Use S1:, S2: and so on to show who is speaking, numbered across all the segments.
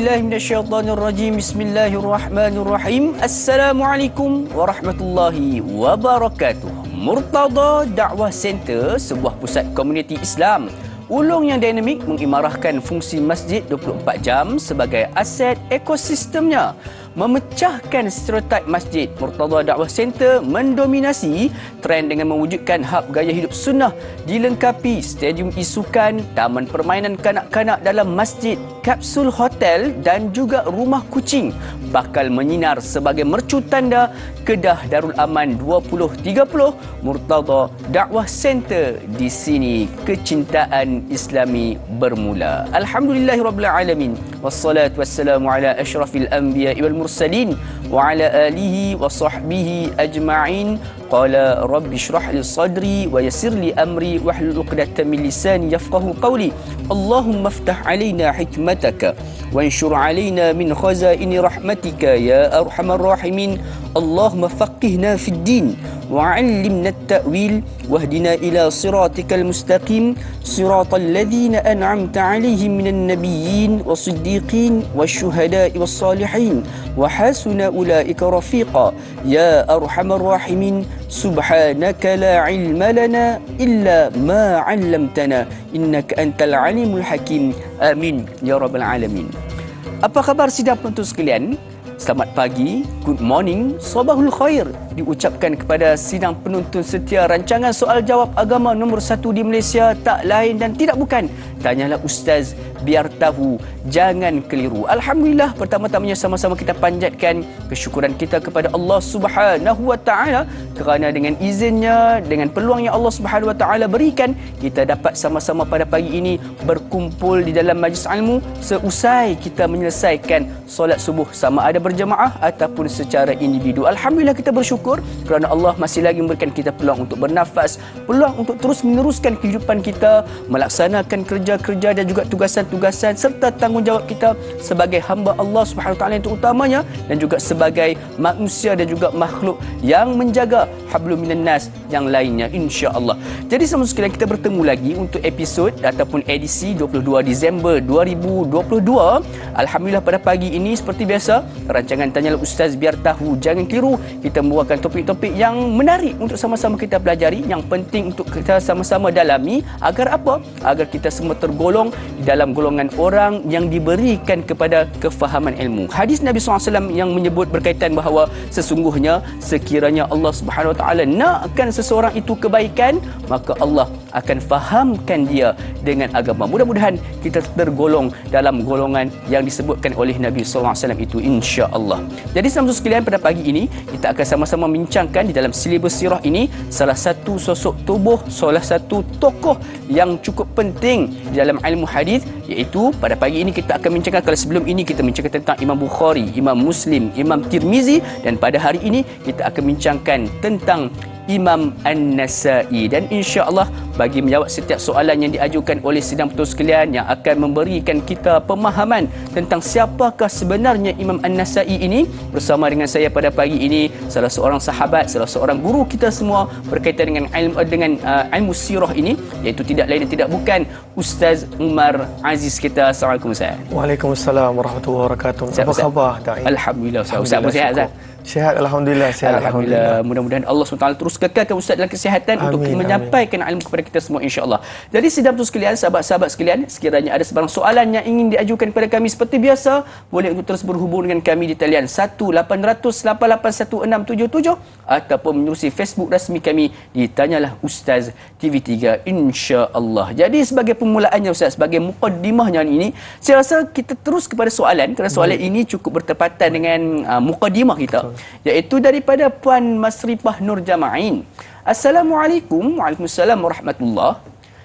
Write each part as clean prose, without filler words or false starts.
S1: billahi minasyaitonir rajim. Bismillahirrahmanirrahim. Assalamualaikum warahmatullahi wabarakatuh. Murtada Dakwah Center, sebuah pusat komuniti Islam ulung yang dinamik, mengimarahkan fungsi masjid 24 jam sebagai aset ekosistemnya. Memecahkan stereotip masjid, Murtada Dakwah Center mendominasi trend dengan mewujudkan hub gaya hidup sunnah, dilengkapi stadium isukan, taman permainan kanak-kanak dalam masjid, kapsul hotel dan juga rumah kucing. Bakal menyinar sebagai mercu tanda Kedah Darul Aman 2030. Murtada Dakwah Center, di sini kecintaan Islami bermula. Alhamdulillahirabbil alamin. Wassalatu wassalamu ala asyrafil anbiya'i wal mursalin wa ala alihi wa sahbihi ajma'in. Qala rabbi shrah li sadri wa yassir li amri wahlul 'uqdatam min lisani yafqahu qawli. Allahumma iftah 'alaina hikmataka wanshur 'alaina min khazaini rahmatika ya arhamar rahimin. Allahumma faqihna fid din wa 'allimna at-ta'wil wahdina ila siratikal mustaqim siratal ladzina an'amta 'alaihim minan nabiyyin was-siddiqin wasyuhada'i was-salihin wa hasuna ulaika rafiqa ya arhamar rahimin. Subhanaka la ilma lana illa ma 'allamtana innaka antal alimul hakim. Amin ya rabbal alamin. Apa khabar sidang penonton sekalian? Selamat pagi, good morning, sabahul khair diucapkan kepada sidang penonton setia rancangan soal jawab agama nombor 1 di Malaysia, tak lain dan tidak bukan Tanyalah Ustaz, biar tahu, jangan keliru. Alhamdulillah, pertama-tamanya sama-sama kita panjatkan kesyukuran kita kepada Allah Subhanahu Wa Taala kerana dengan izinnya, dengan peluang yang Allah Subhanahu Wa Taala berikan, kita dapat sama-sama pada pagi ini berkumpul di dalam majlis ilmu seusai kita menyelesaikan solat subuh, sama ada berjemaah ataupun secara individu. Alhamdulillah, kita bersyukur kerana Allah masih lagi memberikan kita peluang untuk bernafas, peluang untuk terus meneruskan kehidupan kita, melaksanakan kerja-kerja dan juga tugasan-tugasan serta tanggungjawab kita sebagai hamba Allah Subhanahu Wa Taala yang terutamanya, dan juga sebagai manusia dan juga makhluk yang menjaga hablum minan nas yang lainnya, insya-Allah. Jadi semua sekalian, kita bertemu lagi untuk episod ataupun edisi 22 Disember 2022. Alhamdulillah, pada pagi ini seperti biasa, rancangan Tanyalah Ustaz, biar tahu, jangan keliru, kita membawakan topik-topik yang menarik untuk sama-sama kita pelajari, yang penting untuk kita sama-sama dalami. Agar apa? Agar kita semua tergolong di dalam golongan orang yang diberikan kepada kefahaman ilmu. Hadis Nabi SAW yang menyebut berkaitan bahawa sesungguhnya sekiranya Allah Subhanahu Wa Taala nakkan seseorang itu kebaikan, maka Allah akan fahamkan dia dengan agama. Mudah-mudahan kita tergolong dalam golongan yang disebutkan oleh Nabi SAW itu, insya-Allah. Jadi sahabat sekalian, pada pagi ini kita akan sama-sama bincangkan di dalam silibus sirah ini salah satu sosok tubuh, salah satu tokoh yang cukup penting di dalam ilmu hadis, iaitu pada pagi ini kita akan bincangkan. Kalau sebelum ini kita bincangkan tentang Imam Bukhari, Imam Muslim, Imam Tirmizi, dan pada hari ini kita akan bincangkan tentang Imam An-Nasa'i. Dan insya-Allah, bagi menjawab setiap soalan yang diajukan oleh sidang penonton sekalian, yang akan memberikan kita pemahaman tentang siapakah sebenarnya Imam An-Nasa'i ini, bersama dengan saya pada pagi ini salah seorang sahabat, salah seorang guru kita semua berkaitan dengan ilmu sirah ini, iaitu tidak lain dan tidak bukan Ustaz Umar Aziz kita. Assalamualaikum Ustaz.
S2: Waalaikumsalam warahmatullahi wabarakatuh. Apa khabar, Da'i?
S1: Alhamdulillah Ustaz. Ustaz sihat Ustaz?
S2: Sihat, alhamdulillah. Sihat,
S1: alhamdulillah. Mudah-mudahan Allah SWT terus kekalkan Ustaz dalam kesihatan, amin, untuk menyampaikan ilmu kepada kita semua, insya-Allah. Jadi sidang penonton sekalian, sahabat-sahabat sekalian, sekiranya ada sebarang soalan yang ingin diajukan kepada kami, seperti biasa boleh untuk terus berhubung dengan kami di talian 1-800-881-677 ataupun menerusi Facebook rasmi kami di Tanyalah Ustaz TV3, insya-Allah. Jadi sebagai permulaannya Ustaz, sebagai mukaddimahnya ini, saya rasa kita terus kepada soalan, kerana soalan ini cukup bertepatan dengan mukaddimah kita, iaitu daripada Puan Masrifah Nur Jama'in. Assalamualaikum. Waalaikumsalam warahmatullahi.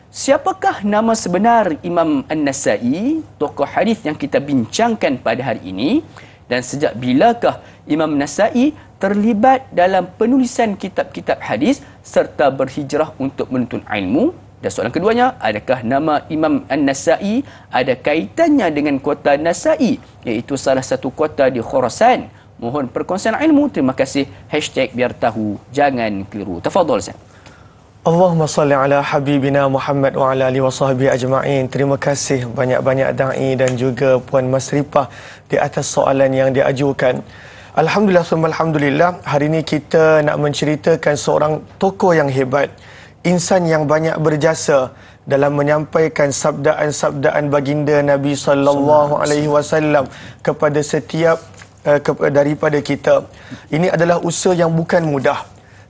S1: Siapakah nama sebenar Imam An-Nasa'i, tokoh hadis yang kita bincangkan pada hari ini, dan sejak bilakah Imam Nasa'i terlibat dalam penulisan kitab-kitab hadis serta berhijrah untuk menuntut ilmu? Dan soalan keduanya, adakah nama Imam An-Nasa'i ada kaitannya dengan kota Nasa'i, iaitu salah satu kota di Khurasan? Mohon perkongsian ilmu. Terima kasih. #biar tahu, jangan keliru. Tafadhal Ustaz.
S2: Allahumma salli ala habibina Muhammad wa ala alihi wa sahbihi ajma'in. Terima kasih banyak-banyak da'i dan juga Puan Masrifah di atas soalan yang diajukan. Alhamdulillah, alhamdulillah. Hari ini kita nak menceritakan seorang tokoh yang hebat, insan yang banyak berjasa dalam menyampaikan sabdaan-sabdaan baginda Nabi sallallahu alaihi wasallam kepada setiap daripada kita. Ini adalah usaha yang bukan mudah.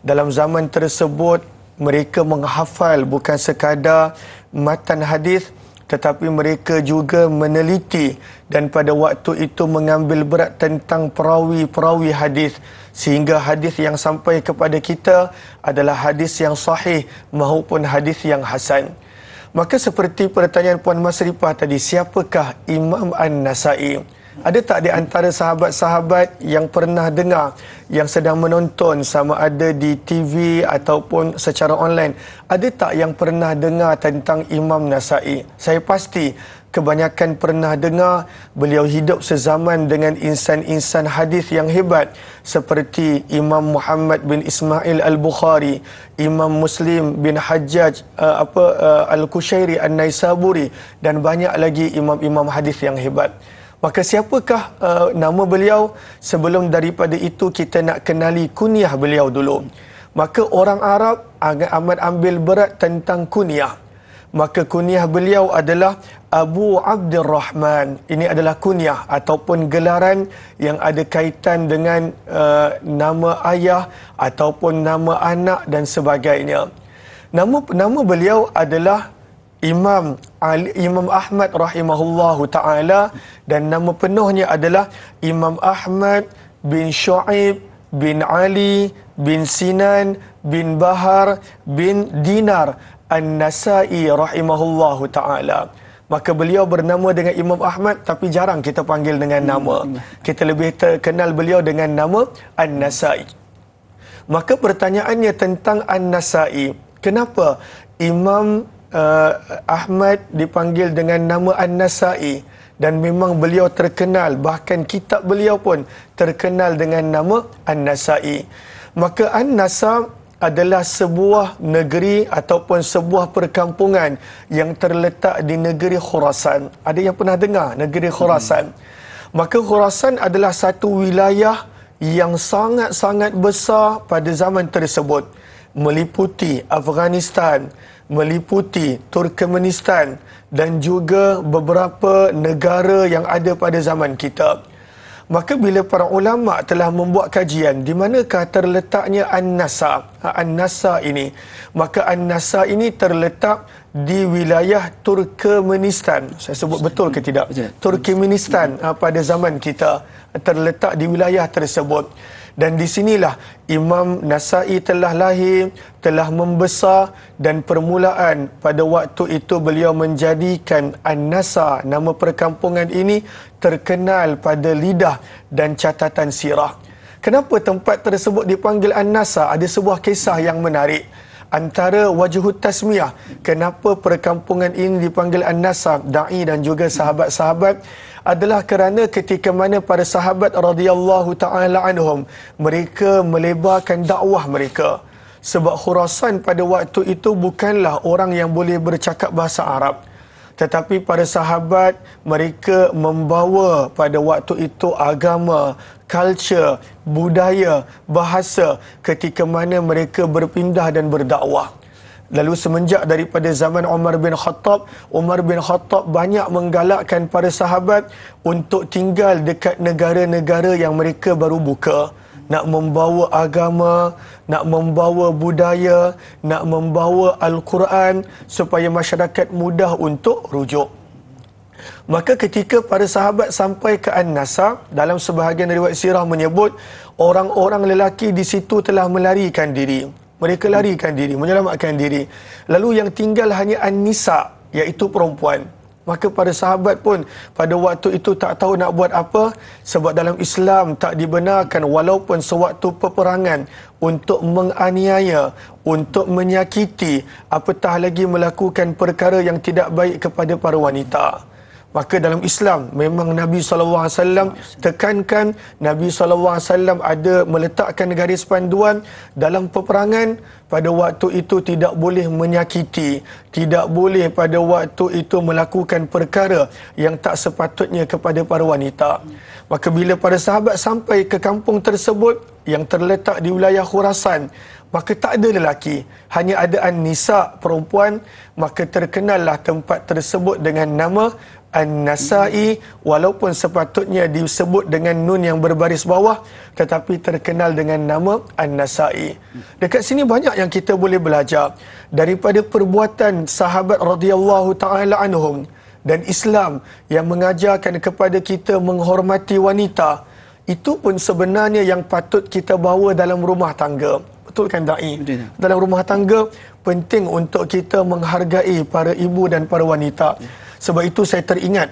S2: Dalam zaman tersebut mereka menghafal bukan sekadar matan hadis, tetapi mereka juga meneliti dan pada waktu itu mengambil berat tentang perawi-perawi hadis, sehingga hadis yang sampai kepada kita adalah hadis yang sahih maupun hadis yang hasan. Maka seperti pertanyaan Puan Masrifah tadi, siapakah Imam An-Nasa'i? Ada tak di antara sahabat-sahabat yang pernah dengar, yang sedang menonton sama ada di TV ataupun secara online, ada tak yang pernah dengar tentang Imam Nasa'i? Saya pasti kebanyakan pernah dengar. Beliau hidup sezaman dengan insan-insan hadis yang hebat seperti Imam Muhammad bin Ismail Al-Bukhari, Imam Muslim bin Hajjaj Al-Kushairi An-Naisaburi, dan banyak lagi imam-imam hadis yang hebat. Maka siapakah nama beliau? Sebelum daripada itu kita nak kenali kunyah beliau dulu. Maka orang Arab amat ambil berat tentang kunyah. Maka kunyah beliau adalah Abu Abdurrahman. Ini adalah kunyah ataupun gelaran yang ada kaitan dengan nama ayah ataupun nama anak dan sebagainya. Nama beliau adalah Imam Ahmad rahimahullahu ta'ala, dan nama penuhnya adalah Imam Ahmad bin Shu'aib bin Ali bin Sinan bin Bahar bin Dinar An-Nasa'i rahimahullahu ta'ala. Maka beliau bernama dengan Imam Ahmad, tapi jarang kita panggil dengan nama. Kita lebih terkenal beliau dengan nama An-Nasa'i. Maka pertanyaannya tentang An-Nasa'i, kenapa Imam Ahmad dipanggil dengan nama An-Nasa'i? Dan memang beliau terkenal, bahkan kitab beliau pun terkenal dengan nama An-Nasa'i. Maka An-Nasa adalah sebuah negeri ataupun sebuah perkampungan yang terletak di negeri Khurasan. Ada yang pernah dengar negeri Khurasan? Maka Khurasan adalah satu wilayah yang sangat-sangat besar pada zaman tersebut, meliputi Afghanistan, meliputi Turkmenistan dan juga beberapa negara yang ada pada zaman kita. Maka bila para ulama telah membuat kajian di manakah terletaknya An-Nasa ini, maka An-Nasa ini terletak di wilayah Turkmenistan. Saya sebut betul ke tidak? Turkmenistan pada zaman kita terletak di wilayah tersebut. Dan di sinilah Imam Nasa'i telah lahir, telah membesar, dan permulaan pada waktu itu beliau menjadikan An-Nasa, nama perkampungan ini, terkenal pada lidah dan catatan sirah. Kenapa tempat tersebut dipanggil An-Nasa? Ada sebuah kisah yang menarik. Antara wajhut tasmiyah, kenapa perkampungan ini dipanggil An-Nasa, da'i dan juga sahabat-sahabat, adalah kerana ketika mana para sahabat radhiyallahu ta'ala anhum, mereka melebarkan dakwah mereka. Sebab Khurasan pada waktu itu bukanlah orang yang boleh bercakap bahasa Arab, tetapi para sahabat mereka membawa pada waktu itu agama, culture, budaya, bahasa ketika mana mereka berpindah dan berdakwah. Lalu semenjak daripada zaman Umar bin Khattab banyak menggalakkan para sahabat untuk tinggal dekat negara-negara yang mereka baru buka, nak membawa agama, nak membawa budaya, nak membawa Al-Quran supaya masyarakat mudah untuk rujuk. Maka ketika para sahabat sampai ke An-Nasa, dalam sebahagian riwayat sirah menyebut orang-orang lelaki di situ telah melarikan diri. Mereka larikan diri, menyelamatkan diri. Lalu yang tinggal hanya An-Nisa, iaitu perempuan. Maka para sahabat pun pada waktu itu tak tahu nak buat apa, sebab dalam Islam tak dibenarkan walaupun sewaktu peperangan untuk menganiaya, untuk menyakiti, apatah lagi melakukan perkara yang tidak baik kepada para wanita. Maka dalam Islam memang Nabi SAW tekankan, Nabi SAW ada meletakkan garis panduan dalam peperangan. Pada waktu itu tidak boleh menyakiti, tidak boleh pada waktu itu melakukan perkara yang tak sepatutnya kepada para wanita. Maka bila para sahabat sampai ke kampung tersebut yang terletak di wilayah Khurasan, maka tak ada lelaki, hanya ada an-nisa, perempuan. Maka terkenallah tempat tersebut dengan nama An-Nasa'i, walaupun sepatutnya disebut dengan nun yang berbaris bawah, tetapi terkenal dengan nama An-Nasa'i. Dekat sini banyak yang kita boleh belajar daripada perbuatan sahabat radhiyallahu taala anhum dan Islam yang mengajarkan kepada kita menghormati wanita. Itu pun sebenarnya yang patut kita bawa dalam rumah tangga. Betul kan Da'i? Dalam rumah tangga penting untuk kita menghargai para ibu dan para wanita. Sebab itu saya teringat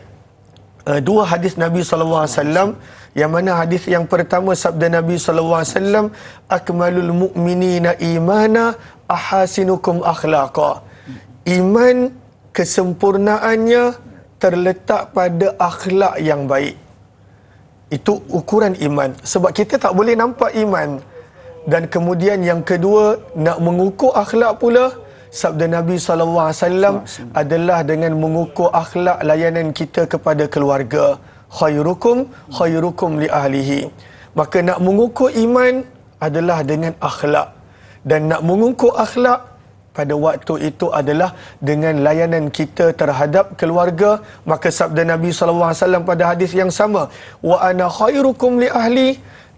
S2: dua hadis Nabi SAW, yang mana hadis yang pertama sabda Nabi SAW, akmalul mu'minina imana ahasinukum akhlaqa. Iman kesempurnaannya terletak pada akhlak yang baik. Itu ukuran iman. Sebab kita tak boleh nampak iman. Dan kemudian yang kedua, nak mengukur akhlak pula, sabda Nabi SAW adalah dengan mengukur akhlak layanan kita kepada keluarga. Khairukum li ahlihi. Maka nak mengukur iman adalah dengan akhlak. Dan nak mengukur akhlak pada waktu itu adalah dengan layanan kita terhadap keluarga. Maka sabda Nabi SAW pada hadis yang sama, wa ana khairukum li ahli,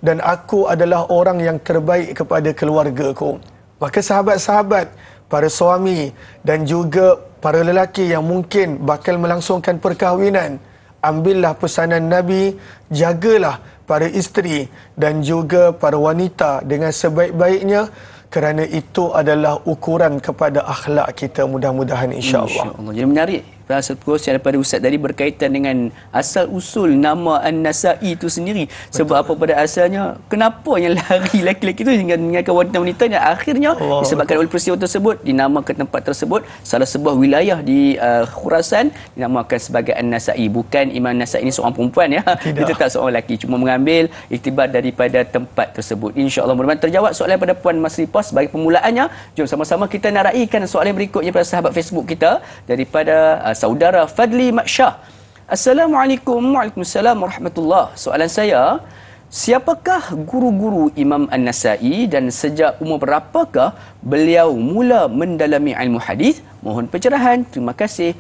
S2: dan aku adalah orang yang terbaik kepada keluargaku. Maka sahabat-sahabat, para suami dan juga para lelaki yang mungkin bakal melangsungkan perkahwinan, ambillah pesanan Nabi, jagalah para isteri dan juga para wanita dengan sebaik-baiknya, kerana itu adalah ukuran kepada akhlak kita, mudah-mudahan insya-Allah.
S1: Jadi menarik perkongsian daripada Ustaz tadi berkaitan dengan asal usul nama An-Nasa'i itu sendiri. Sebab apa pada asalnya, kenapa yang lari lelaki-lelaki itu dengan meninggalkan wanita-wanita, dan akhirnya disebabkan oleh peristiwa tersebut dinamakan tempat tersebut, salah sebuah wilayah di Khurasan dinamakan sebagai An-Nasa'i. Bukan Imam Nasa'i ini seorang perempuan ya. Dia tetap seorang lelaki, cuma mengambil iktibar daripada tempat tersebut. Insya-Allah mudah-mudahan terjawab soalan pada Puan Masripah. Sebagai permulaannya, jom sama-sama kita nak raikan soalan berikutnya pada sahabat Facebook kita daripada saudara Fadli Maksyah. Assalamualaikum. Waalaikumsalam warahmatullahi. Soalan saya, siapakah guru-guru Imam An-Nasa'i dan sejak umur berapakah beliau mula mendalami ilmu hadis? Mohon pencerahan. Terima kasih.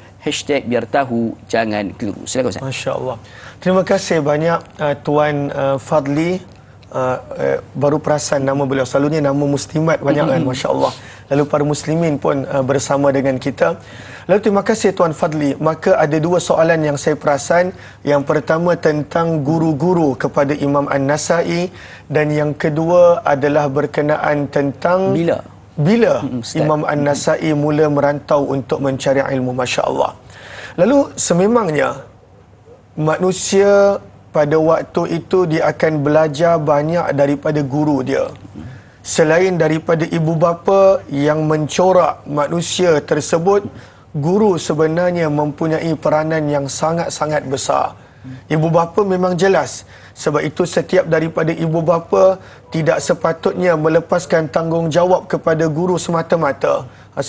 S1: #biar tahu jangan keliru. Silakan Ustaz.
S2: Masya-Allah. Terima kasih banyak Tuan Fadli. Baru perasan nama beliau. Selalunya nama muslimat banyak kan, masya-Allah. Lalu para muslimin pun bersama dengan kita. Lalu terima kasih Tuan Fadli. Maka ada dua soalan yang saya perasan. Yang pertama tentang guru-guru kepada Imam An-Nasa'i, dan yang kedua adalah berkenaan tentang bila Imam An-Nasa'i mula merantau untuk mencari ilmu, masya-Allah. Lalu sememangnya manusia pada waktu itu dia akan belajar banyak daripada guru dia. Selain daripada ibu bapa yang mencorak manusia tersebut, guru sebenarnya mempunyai peranan yang sangat-sangat besar. Ibu bapa memang jelas. Sebab itu setiap daripada ibu bapa tidak sepatutnya melepaskan tanggungjawab kepada guru semata-mata.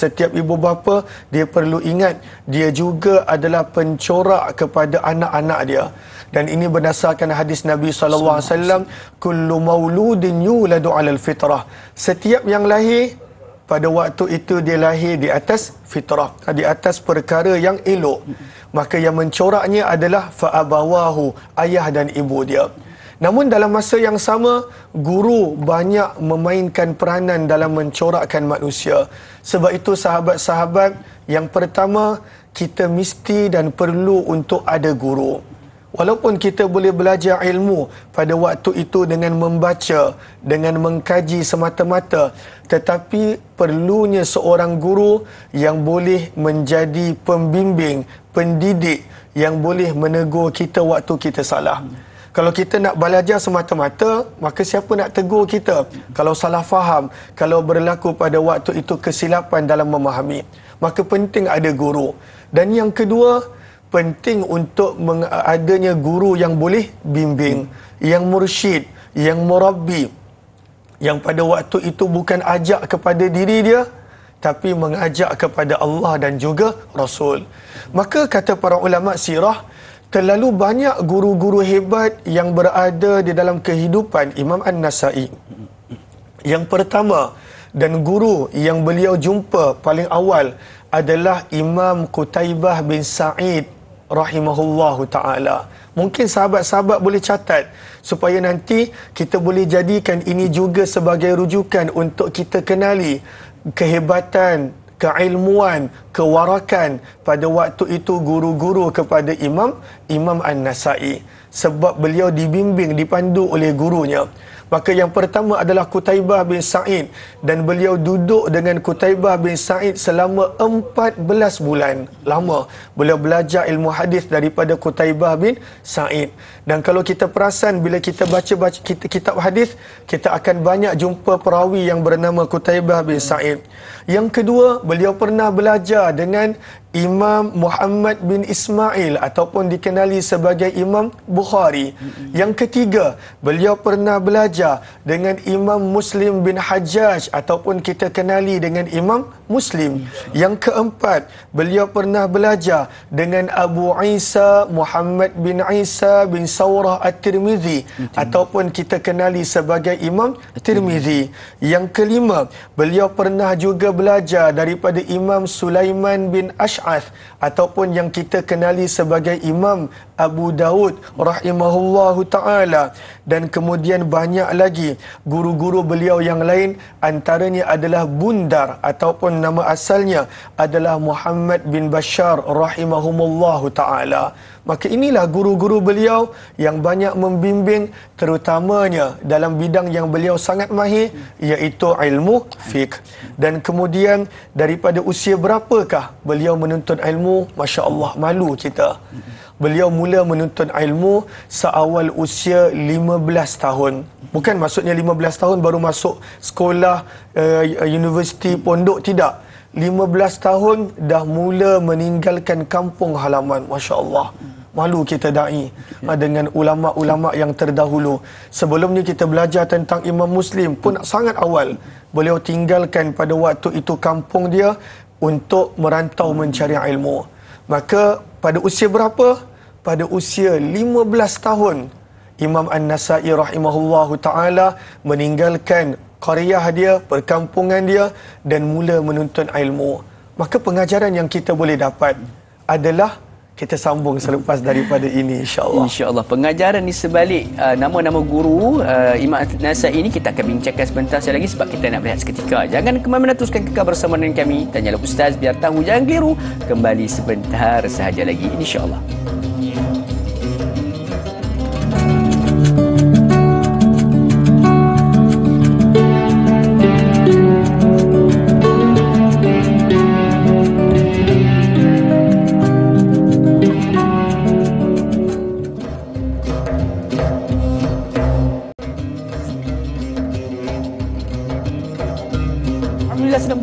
S2: Setiap ibu bapa dia perlu ingat dia juga adalah pencorak kepada anak-anak dia. Dan ini berdasarkan hadis Nabi SAW, kullu mauludin yuladu 'alal fitrah. Setiap yang lahir pada waktu itu dia lahir di atas fitrah, di atas perkara yang elok. Maka yang mencoraknya adalah fa'abawahu, ayah dan ibu dia. Namun dalam masa yang sama, guru banyak memainkan peranan dalam mencorakkan manusia. Sebab itu sahabat-sahabat, yang pertama, kita mesti dan perlu untuk ada guru. Walaupun kita boleh belajar ilmu pada waktu itu dengan membaca, dengan mengkaji semata-mata, tetapi perlunya seorang guru yang boleh menjadi pembimbing, pendidik, yang boleh menegur kita waktu kita salah. Kalau kita nak belajar semata-mata, maka siapa nak tegur kita kalau salah faham, kalau berlaku pada waktu itu kesilapan dalam memahami? Maka penting ada guru. Dan yang kedua, penting untuk adanya guru yang boleh bimbing, yang mursyid, yang murabbi, yang pada waktu itu bukan ajak kepada diri dia, tapi mengajak kepada Allah dan juga Rasul. Maka kata para ulama sirah, terlalu banyak guru-guru hebat yang berada di dalam kehidupan Imam An-Nasa'i. Yang pertama dan guru yang beliau jumpa paling awal adalah Imam Qutaibah bin Sa'id rahimahullahu ta'ala. Mungkin sahabat-sahabat boleh catat supaya nanti kita boleh jadikan ini juga sebagai rujukan untuk kita kenali kehebatan, keilmuan, kewarakan pada waktu itu guru-guru kepada Imam An-Nasa'i. Sebab beliau dibimbing, dipandu oleh gurunya. Maka yang pertama adalah Qutaibah bin Sa'id, dan beliau duduk dengan Qutaibah bin Sa'id selama 14 bulan. Lama beliau belajar ilmu hadis daripada Qutaibah bin Sa'id. Dan kalau kita perasan, bila kita baca kitab hadis, kita akan banyak jumpa perawi yang bernama Qutaibah bin Sa'id. Yang kedua, beliau pernah belajar dengan Imam Muhammad bin Ismail ataupun dikenali sebagai Imam Bukhari. Yang ketiga, beliau pernah belajar dengan Imam Muslim bin Hajjaj ataupun kita kenali dengan Imam Muslim. Yang keempat, beliau pernah belajar dengan Abu Isa Muhammad bin Isa bin Saurah At-Tirmizi ataupun kita kenali sebagai Imam Tirmizi. Yang kelima, beliau pernah juga belajar daripada Imam Sulaiman bin Ash'ath ataupun yang kita kenali sebagai Imam Abu Daud rahimahullahu ta'ala. Dan kemudian banyak lagi guru-guru beliau yang lain, antaranya adalah Bundar ataupun nama asalnya adalah Muhammad bin Bashar rahimahumullahu ta'ala. Maka inilah guru-guru beliau yang banyak membimbing, terutamanya dalam bidang yang beliau sangat mahir, iaitu ilmu fiqh. Dan kemudian daripada usia berapakah beliau menuntut ilmu? Masya Allah, malu kita. Beliau mula menuntut ilmu seawal usia 15 tahun. Bukan maksudnya 15 tahun baru masuk sekolah, universiti, pondok, tidak. 15 tahun dah mula meninggalkan kampung halaman. Masya Allah. Malu kita da'i dengan ulama-ulama yang terdahulu. Sebelumnya kita belajar tentang Imam Muslim pun sangat awal. Beliau tinggalkan pada waktu itu kampung dia untuk merantau mencari ilmu. Maka pada usia berapa? Pada usia 15 tahun Imam An-Nasa'i rahimahullahu ta'ala meninggalkan qaryah dia, perkampungan dia, dan mula menuntut ilmu. Maka pengajaran yang kita boleh dapat adalah, kita sambung selepas daripada ini, insya-Allah.
S1: Insya-Allah. Pengajaran di sebalik nama-nama guru Imam An-Nasa'i ini kita akan bincangkan sebentar lagi sebab kita nak berehat seketika. Jangan ke mana-mana, teruskan kekal bersama dengan kami. Tanyalah Ustaz biar tahu, jangan keliru. Kembali sebentar sahaja lagi, insya-Allah.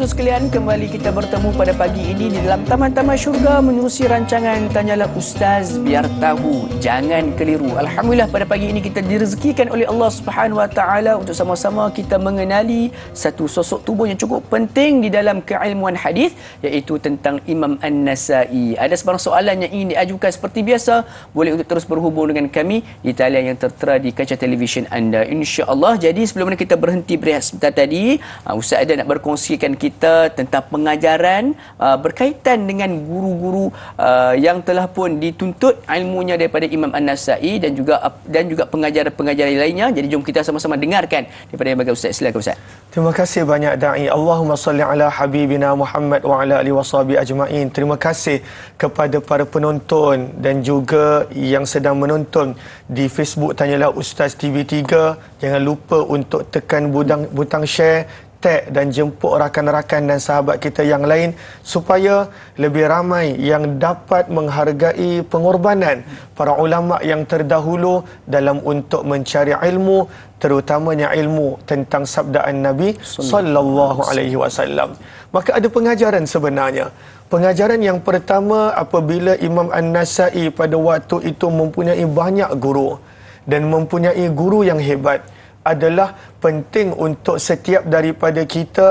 S1: Sekalian, kembali kita bertemu pada pagi ini di dalam Taman-Taman Syurga menerusi rancangan Tanyalah Ustaz biar tahu, jangan keliru. Alhamdulillah, pada pagi ini kita direzekikan oleh Allah Subhanahu Wa Taala untuk sama-sama kita mengenali satu sosok tubuh yang cukup penting di dalam keilmuan hadis, iaitu tentang Imam An-Nasa'i. Ada sebarang soalan yang ingin diajukan seperti biasa, boleh untuk terus berhubung dengan kami di talian yang tertera di kaca televisyen anda, insya-Allah. Jadi sebelum kita berhenti berehat sebentar tadi, Ustaz ada nak berkongsikan kita tentang pengajaran berkaitan dengan guru-guru yang telah pun dituntut ilmunya daripada Imam An-Nasa'i dan juga pengajaran-pengajaran lainnya. Jadi jom kita sama-sama dengarkan daripada yang bagi Ustaz. Silakan Ustaz.
S2: Terima kasih banyak da'i. Allahumma salli ala habibina Muhammad wa ala alihi washabihi ajma'in. Terima kasih kepada para penonton dan juga yang sedang menonton di Facebook Tanyalah Ustaz TV3. Jangan lupa untuk tekan butang share, tag dan jemput rakan-rakan dan sahabat kita yang lain supaya lebih ramai yang dapat menghargai pengorbanan para ulama yang terdahulu dalam untuk mencari ilmu, terutamanya ilmu tentang sabdaan Nabi sallallahu alaihi wasallam. Maka ada pengajaran sebenarnya. Pengajaran yang pertama, apabila Imam An-Nasai pada waktu itu mempunyai banyak guru dan mempunyai guru yang hebat, adalah penting untuk setiap daripada kita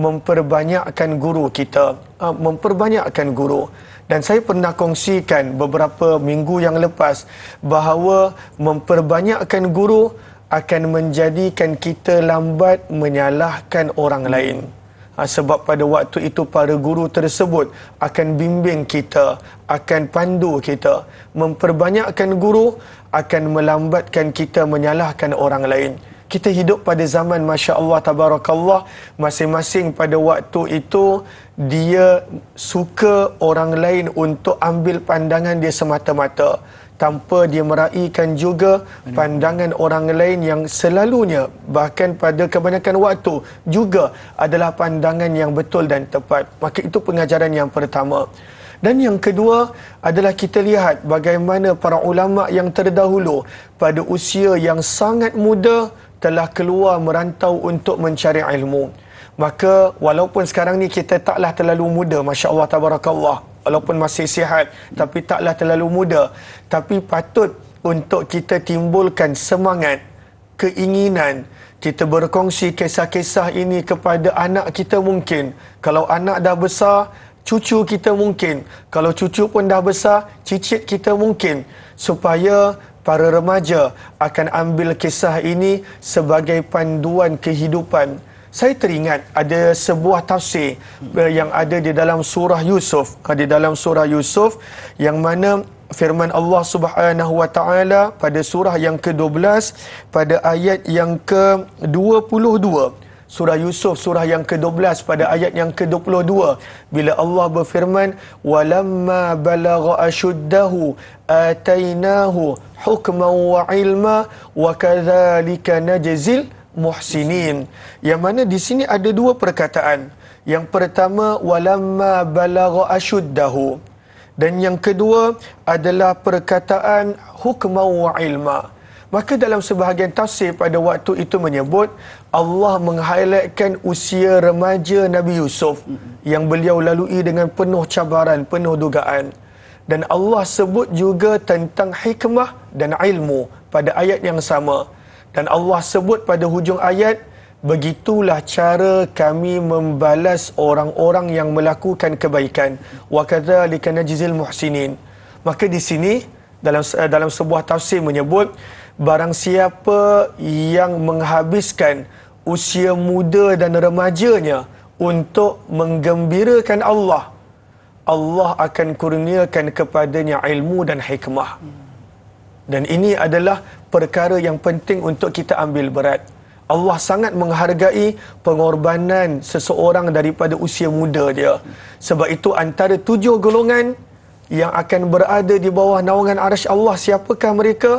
S2: memperbanyakkan guru kita, memperbanyakkan guru. Dan saya pernah kongsikan beberapa minggu yang lepas bahawa memperbanyakkan guru akan menjadikan kita lambat menyalahkan orang lain. Sebab pada waktu itu para guru tersebut akan bimbing kita, akan pandu kita. Memperbanyakkan guru akan melambatkan kita menyalahkan orang lain. Kita hidup pada zaman Masya Allah Tabarakallah, masing-masing pada waktu itu dia suka orang lain untuk ambil pandangan dia semata-mata, tanpa dia meraihkan juga pandangan orang lain yang selalunya, bahkan pada kebanyakan waktu juga adalah pandangan yang betul dan tepat. Maka itu pengajaran yang pertama. Dan yang kedua adalah kita lihat bagaimana para ulama yang terdahulu pada usia yang sangat muda telah keluar merantau untuk mencari ilmu. Maka walaupun sekarang ni kita taklah terlalu muda, Masya Allah Tabarakallah, walaupun masih sihat, tapi taklah terlalu muda, tapi patut untuk kita timbulkan semangat, keinginan, kita berkongsi kisah-kisah ini kepada anak kita mungkin. Kalau anak dah besar, cucu kita mungkin. Kalau cucu pun dah besar, cicit kita mungkin. Supaya para remaja akan ambil kisah ini sebagai panduan kehidupan. Saya teringat ada sebuah tafsir yang ada di dalam surah Yusuf. Di dalam surah Yusuf yang mana firman Allah Subhanahu wa taala pada surah yang ke-12 pada ayat yang ke-22. Surah Yusuf surah yang ke-12 pada ayat yang ke-22, bila Allah berfirman, walamma balagha ashuddahu atainahu hukman wa ilma wa kadzalika najzil muhsinin. Yang mana di sini ada dua perkataan. Yang pertama, walamma balagha ashuddahu, dan yang kedua adalah perkataan hukman wa ilma. Maka dalam sebahagian tafsir pada waktu itu menyebut Allah meng-highlightkan usia remaja Nabi Yusuf yang beliau lalui dengan penuh cabaran, penuh dugaan. Dan Allah sebut juga tentang hikmah dan ilmu pada ayat yang sama. Dan Allah sebut pada hujung ayat, begitulah cara kami membalas orang-orang yang melakukan kebaikan. Wa kadzalika najzil muhsinin. Maka di sini dalam sebuah tafsir menyebut, barang siapa yang menghabiskan usia muda dan remajanya untuk menggembirakan Allah, Allah akan kurniakan kepadanya ilmu dan hikmah. Dan ini adalah perkara yang penting untuk kita ambil berat. Allah sangat menghargai pengorbanan seseorang daripada usia muda dia. Sebab itu antara 7 golongan yang akan berada di bawah naungan arsy Allah, siapakah mereka?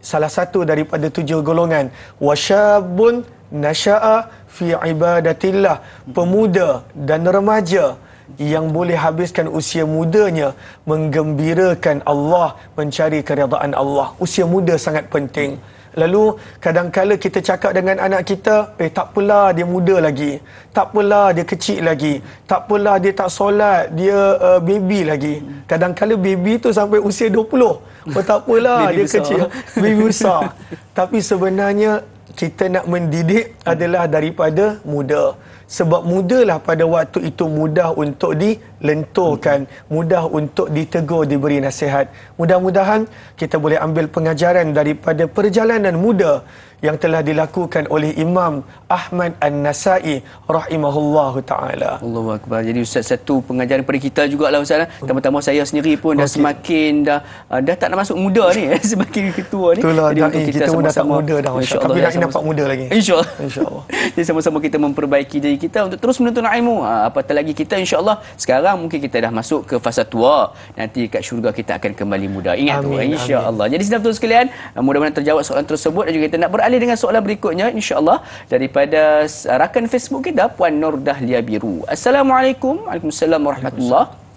S2: Salah satu daripada 7 golongan, wasyabun nasya'a fi ibadatillah, pemuda dan remaja yang boleh habiskan usia mudanya menggembirakan Allah, mencari keredaan Allah. Usia muda sangat penting. Lalu kadang-kala kita cakap dengan anak kita, tak apalah dia muda lagi, tak apalah dia kecil lagi, tak apalah dia tak solat, dia baby lagi. Kadang-kala baby tu sampai usia 20, tak apalah dia besar, kecil, baby besar. Tapi sebenarnya kita nak mendidik adalah daripada muda. Sebab mudalah pada waktu itu mudah untuk dilenturkan, mudah untuk ditegur, diberi nasihat. Mudah-mudahan kita boleh ambil pengajaran daripada perjalanan muda yang telah dilakukan oleh Imam Ahmad An-Nasai rahimahullahu ta'ala.
S1: Allahu Akbar. Jadi Ustaz, satu pengajaran kepada kita jugalah Ustaz. Terutama saya sendiri pun dah semakin dah tak nak masuk muda ni, semakin ketua ni.
S2: Itulah,
S1: jadi untuk kita
S2: sama-sama dah tak muda dah,
S1: insya-Allah,
S2: tapi nak nampak muda lagi.
S1: Insya-Allah. Insya-Allah. Jadi sama-sama kita memperbaiki diri diri kita untuk terus menuntut ilmu. Apatah lagi kita insya-Allah sekarang mungkin kita dah masuk ke fasa tua. Nanti kat syurga kita akan kembali muda. Ingat tu insya-Allah. Jadi sedang betul sekalian, mudah-mudahan terjawab soalan tersebut dan juga kita nak beralih dengan soalan berikutnya insya-Allah daripada rakan Facebook kita Puan Nur Dahlia Biru. Assalamualaikum. Waalaikumsalam warahmatullahi.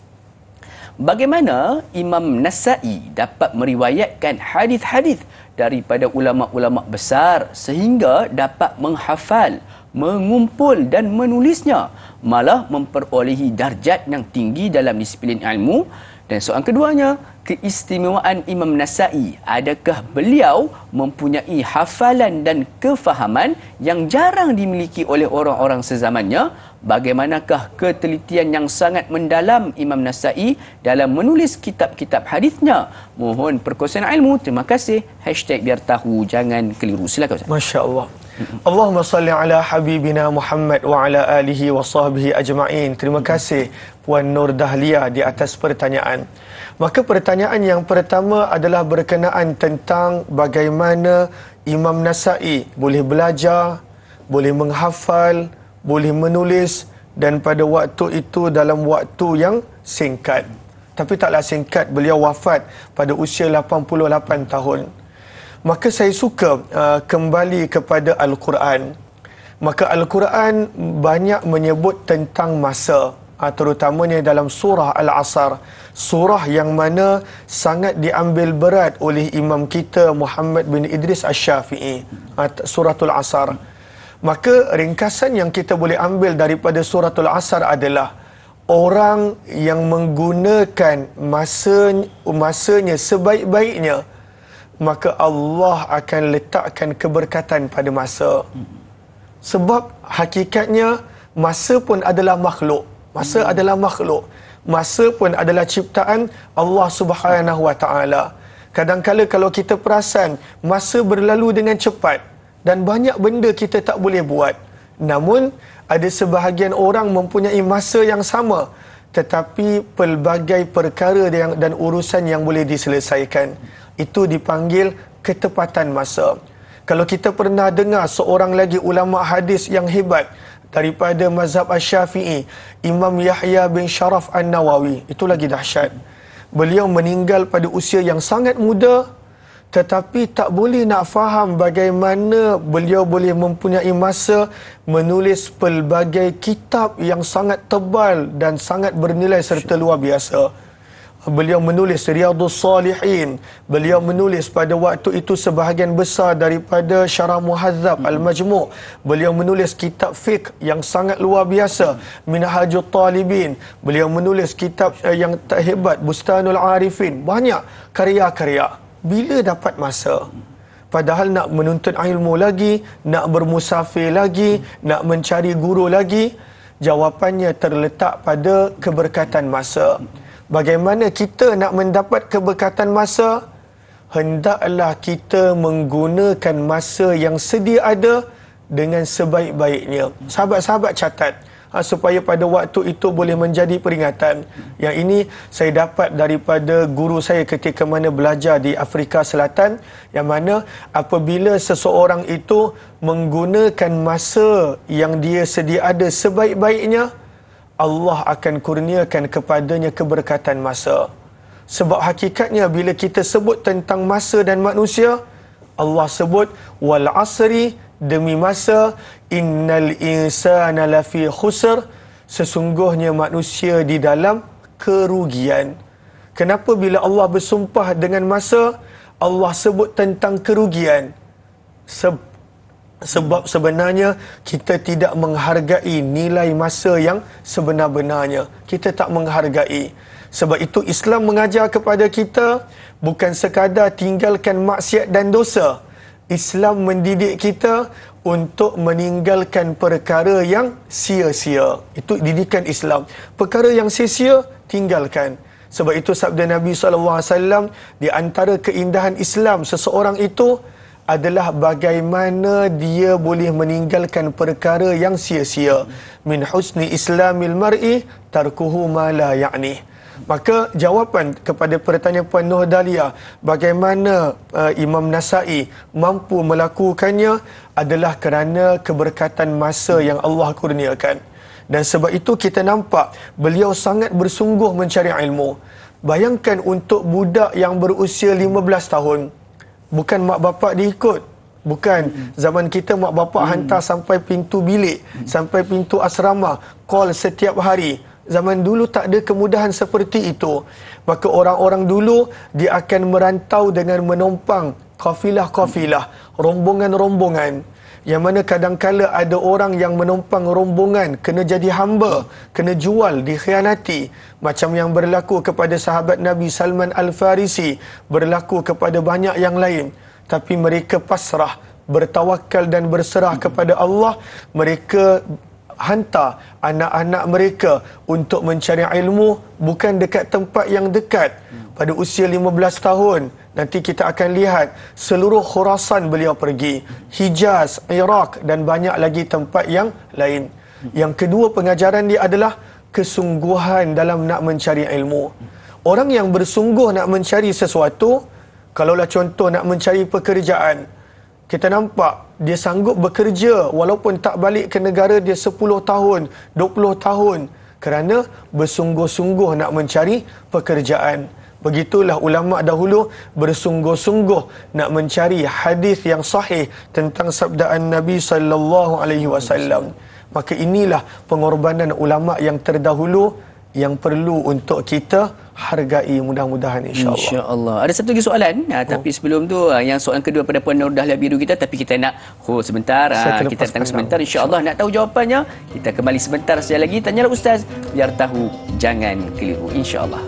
S1: Bagaimana Imam Nasa'i dapat meriwayatkan hadis-hadis daripada ulama-ulama besar sehingga dapat menghafal, mengumpul dan menulisnya, malah memperolehi darjat yang tinggi dalam disiplin ilmu? Dan soalan keduanya, keistimewaan Imam Nasa'i, adakah beliau mempunyai hafalan dan kefahaman yang jarang dimiliki oleh orang-orang sezamannya? Bagaimanakah ketelitian yang sangat mendalam Imam Nasa'i dalam menulis kitab-kitab hadisnya? Mohon perkongsian ilmu. Terima kasih. #biar tahu jangan keliru. Silakan Ustaz.
S2: Masya Allah. Allahumma salli ala habibina Muhammad wa ala alihi wa sahbihi ajma'in. Terima kasih Puan Nur Dahlia di atas pertanyaan. Maka pertanyaan yang pertama adalah berkenaan tentang bagaimana Imam Nasa'i boleh belajar, boleh menghafal, boleh menulis, dan pada waktu itu dalam waktu yang singkat. Tapi taklah singkat, beliau wafat pada usia 88 tahun. Maka saya suka kembali kepada Al-Quran. Maka Al-Quran banyak menyebut tentang masa, terutamanya dalam surah Al-Asr, surah yang mana sangat diambil berat oleh imam kita Muhammad bin Idris Asy-Syafi'i, suratul Asr. Maka ringkasan yang kita boleh ambil daripada suratul Asr adalah orang yang menggunakan masanya sebaik-baiknya, maka Allah akan letakkan keberkatan pada masa. Sebab hakikatnya masa pun adalah makhluk. Masa adalah makhluk. Masa pun adalah ciptaan Allah Subhanahu Wa Taala. Kadang-kala kalau kita perasan, masa berlalu dengan cepat dan banyak benda kita tak boleh buat. Namun ada sebahagian orang mempunyai masa yang sama, tetapi pelbagai perkara dan urusan yang boleh diselesaikan. Itu dipanggil ketepatan masa. Kalau kita pernah dengar seorang lagi ulama hadis yang hebat daripada mazhab Asy-Syafi'i, Imam Yahya bin Sharaf An-Nawawi, itu lagi dahsyat. Beliau meninggal pada usia yang sangat muda, tetapi tak boleh nak faham bagaimana beliau boleh mempunyai masa menulis pelbagai kitab yang sangat tebal dan sangat bernilai serta luar biasa. Beliau menulis Riyadhus Salihin. Beliau menulis pada waktu itu sebahagian besar daripada Syarah Muhadzab Al-Majmu'. Beliau menulis kitab fiqh yang sangat luar biasa, Minhajut Talibin. Beliau menulis kitab yang hebat, Bustanul Arifin. Banyak karya-karya. Bila dapat masa? Padahal nak menuntut ilmu lagi, nak bermusafir lagi, nak mencari guru lagi. Jawapannya terletak pada keberkatan masa. Bagaimana kita nak mendapat keberkatan masa? Hendaklah kita menggunakan masa yang sedia ada dengan sebaik-baiknya. Sahabat-sahabat catat, supaya pada waktu itu boleh menjadi peringatan. Yang ini saya dapat daripada guru saya ketika mana belajar di Afrika Selatan, yang mana apabila seseorang itu menggunakan masa yang dia sedia ada sebaik-baiknya, Allah akan kurniakan kepadanya keberkatan masa. Sebab hakikatnya bila kita sebut tentang masa dan manusia, Allah sebut wal asri, demi masa, innal insana lafi khusr, sesungguhnya manusia di dalam kerugian. Kenapa bila Allah bersumpah dengan masa, Allah sebut tentang kerugian? Sebab sebenarnya kita tidak menghargai nilai masa yang sebenar-benarnya. Kita tak menghargai. Sebab itu Islam mengajar kepada kita bukan sekadar tinggalkan maksiat dan dosa. Islam mendidik kita untuk meninggalkan perkara yang sia-sia. Itu didikan Islam. Perkara yang sia-sia, tinggalkan. Sebab itu sabda Nabi SAW, di antara keindahan Islam seseorang itu adalah bagaimana dia boleh meninggalkan perkara yang sia-sia. Min husni islamil mar'i tarkuhu ma la ya'ni. Maka jawapan kepada pertanyaan Puan Nur Dahlia, bagaimana Imam Nasa'i mampu melakukannya adalah kerana keberkatan masa yang Allah kurniakan. Dan sebab itu kita nampak beliau sangat bersungguh mencari ilmu. Bayangkan untuk budak yang berusia 15 tahun, bukan mak bapak diikut. Bukan zaman kita mak bapak hantar sampai pintu bilik, sampai pintu asrama, call setiap hari. Zaman dulu tak ada kemudahan seperti itu. Maka orang-orang dulu dia akan merantau dengan menumpang kafilah-kafilah, rombongan-rombongan. Yang mana kadangkala ada orang yang menumpang rombongan kena jadi hamba, kena jual, dikhianati. Macam yang berlaku kepada sahabat Nabi Salman Al-Farisi, berlaku kepada banyak yang lain. Tapi mereka pasrah, bertawakal dan berserah kepada Allah. Mereka hantar anak-anak mereka untuk mencari ilmu bukan dekat tempat yang dekat. Pada usia 15 tahun, nanti kita akan lihat seluruh Khurasan beliau pergi, Hijaz, Iraq dan banyak lagi tempat yang lain. Yang kedua, pengajaran dia adalah kesungguhan dalam nak mencari ilmu. Orang yang bersungguh nak mencari sesuatu, kalaulah contoh nak mencari pekerjaan, kita nampak dia sanggup bekerja walaupun tak balik ke negara dia 10 tahun, 20 tahun kerana bersungguh-sungguh nak mencari pekerjaan. Begitulah ulama dahulu bersungguh-sungguh nak mencari hadis yang sahih tentang sabdaan Nabi sallallahu alaihi wasallam. Maka inilah pengorbanan ulama yang terdahulu yang perlu untuk kita hargai, mudah-mudahan insya-Allah.
S1: Insya-Allah. Ada satu lagi soalan, tapi sebelum tu yang soalan kedua pada Puan Nur Dahlia Biru kita, tapi kita nak sebentar, kita tengok sebentar insya-Allah. Nak tahu jawapannya, kita kembali sebentar saja lagi. Tanyalah ustaz biar tahu, jangan keliru insya-Allah.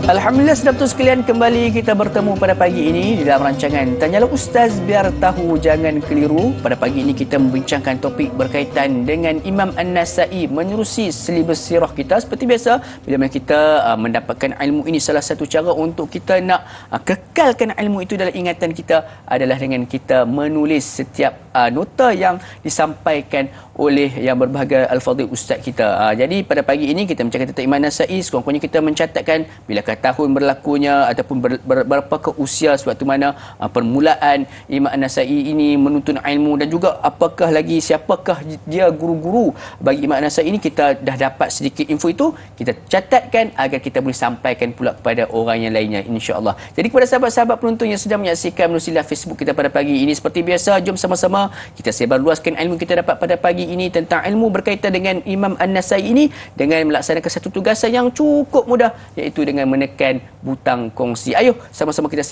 S1: Alhamdulillah, saudara sekalian, kembali kita bertemu pada pagi ini di dalam rancangan Tanyalah Ustaz Biar Tahu Jangan Keliru. Pada pagi ini kita membincangkan topik berkaitan dengan Imam An-Nasa'i menerusi silibus sirah kita. Seperti biasa, bila mana kita mendapatkan ilmu ini, salah satu cara untuk kita nak kekalkan ilmu itu dalam ingatan kita adalah dengan kita menulis setiap nota yang disampaikan oleh yang berbahagia Al-Fadhil Ustaz kita. Jadi pada pagi ini kita menceritakan tentang Imam An-Nasa'i. Sekurang-kurangnya kita mencatatkan bilakah tahun berlakunya ataupun berapakah usia sewaktu mana permulaan Imam An-Nasa'i ini menuntut ilmu, dan juga apakah lagi siapakah dia guru-guru bagi Imam An-Nasa'i ini. Kita dah dapat sedikit info itu, kita catatkan agar kita boleh sampaikan pula kepada orang yang lainnya insya-Allah. Jadi kepada sahabat-sahabat penonton yang sedang menyaksikan melalui live Facebook kita pada pagi ini, seperti biasa jom sama-sama kita sebarluaskan ilmu kita dapat pada pagi ini tentang ilmu berkaitan dengan Imam An-Nasa'i ini dengan melaksanakan satu tugasan yang cukup mudah, iaitu dengan menekan butang kongsi. Ayo sama-sama kita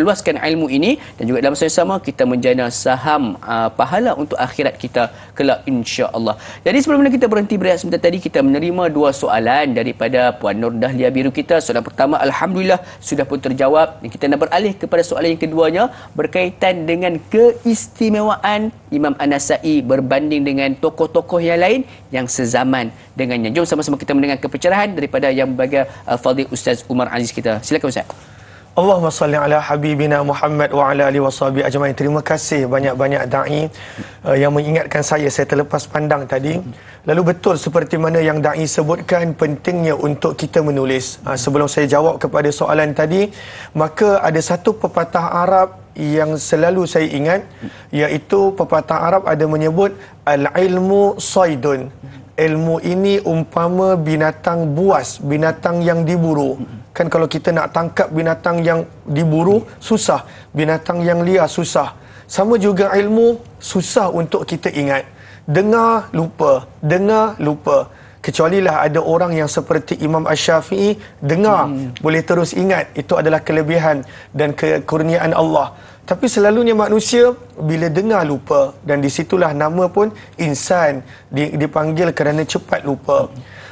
S1: luaskan ilmu ini, dan juga dalam masa yang sama kita menjana saham pahala untuk akhirat kita kelak insya-Allah. Jadi sebelum kita berhenti berehat sebentar tadi, kita menerima dua soalan daripada Puan Nur Dahlia Biru kita. Soalan pertama alhamdulillah sudah pun terjawab, dan kita nak beralih kepada soalan yang keduanya berkaitan dengan keistimewaan Imam An-Nasa'i berbanding dengan tokoh-tokoh yang lain yang sezaman dengannya. Jom sama-sama kita mendengar pencerahan daripada yang berbahagia Al-Fadhil Ustaz Umar Aziz kita. Silakan Ustaz.
S2: Allahumma salli ala habibina Muhammad wa ala alihi washabihi ajmain. Terima kasih banyak-banyak dai yang mengingatkan saya terlepas pandang tadi. Lalu betul seperti mana yang dai sebutkan, pentingnya untuk kita menulis. Sebelum saya jawab kepada soalan tadi, maka ada satu pepatah Arab yang selalu saya ingat, iaitu pepatah Arab ada menyebut al-ilmu saydun. Ilmu ini umpama binatang buas, binatang yang diburu. Kan kalau kita nak tangkap binatang yang diburu, susah. Binatang yang liar, susah. Sama juga ilmu, susah untuk kita ingat. Dengar, lupa. Dengar, lupa. Kecualilah ada orang yang seperti Imam Asy-Syafi'i, dengar, boleh terus ingat. Itu adalah kelebihan dan kekurniaan Allah. Tapi selalunya manusia bila dengar lupa, dan disitulah nama pun insan dipanggil kerana cepat lupa.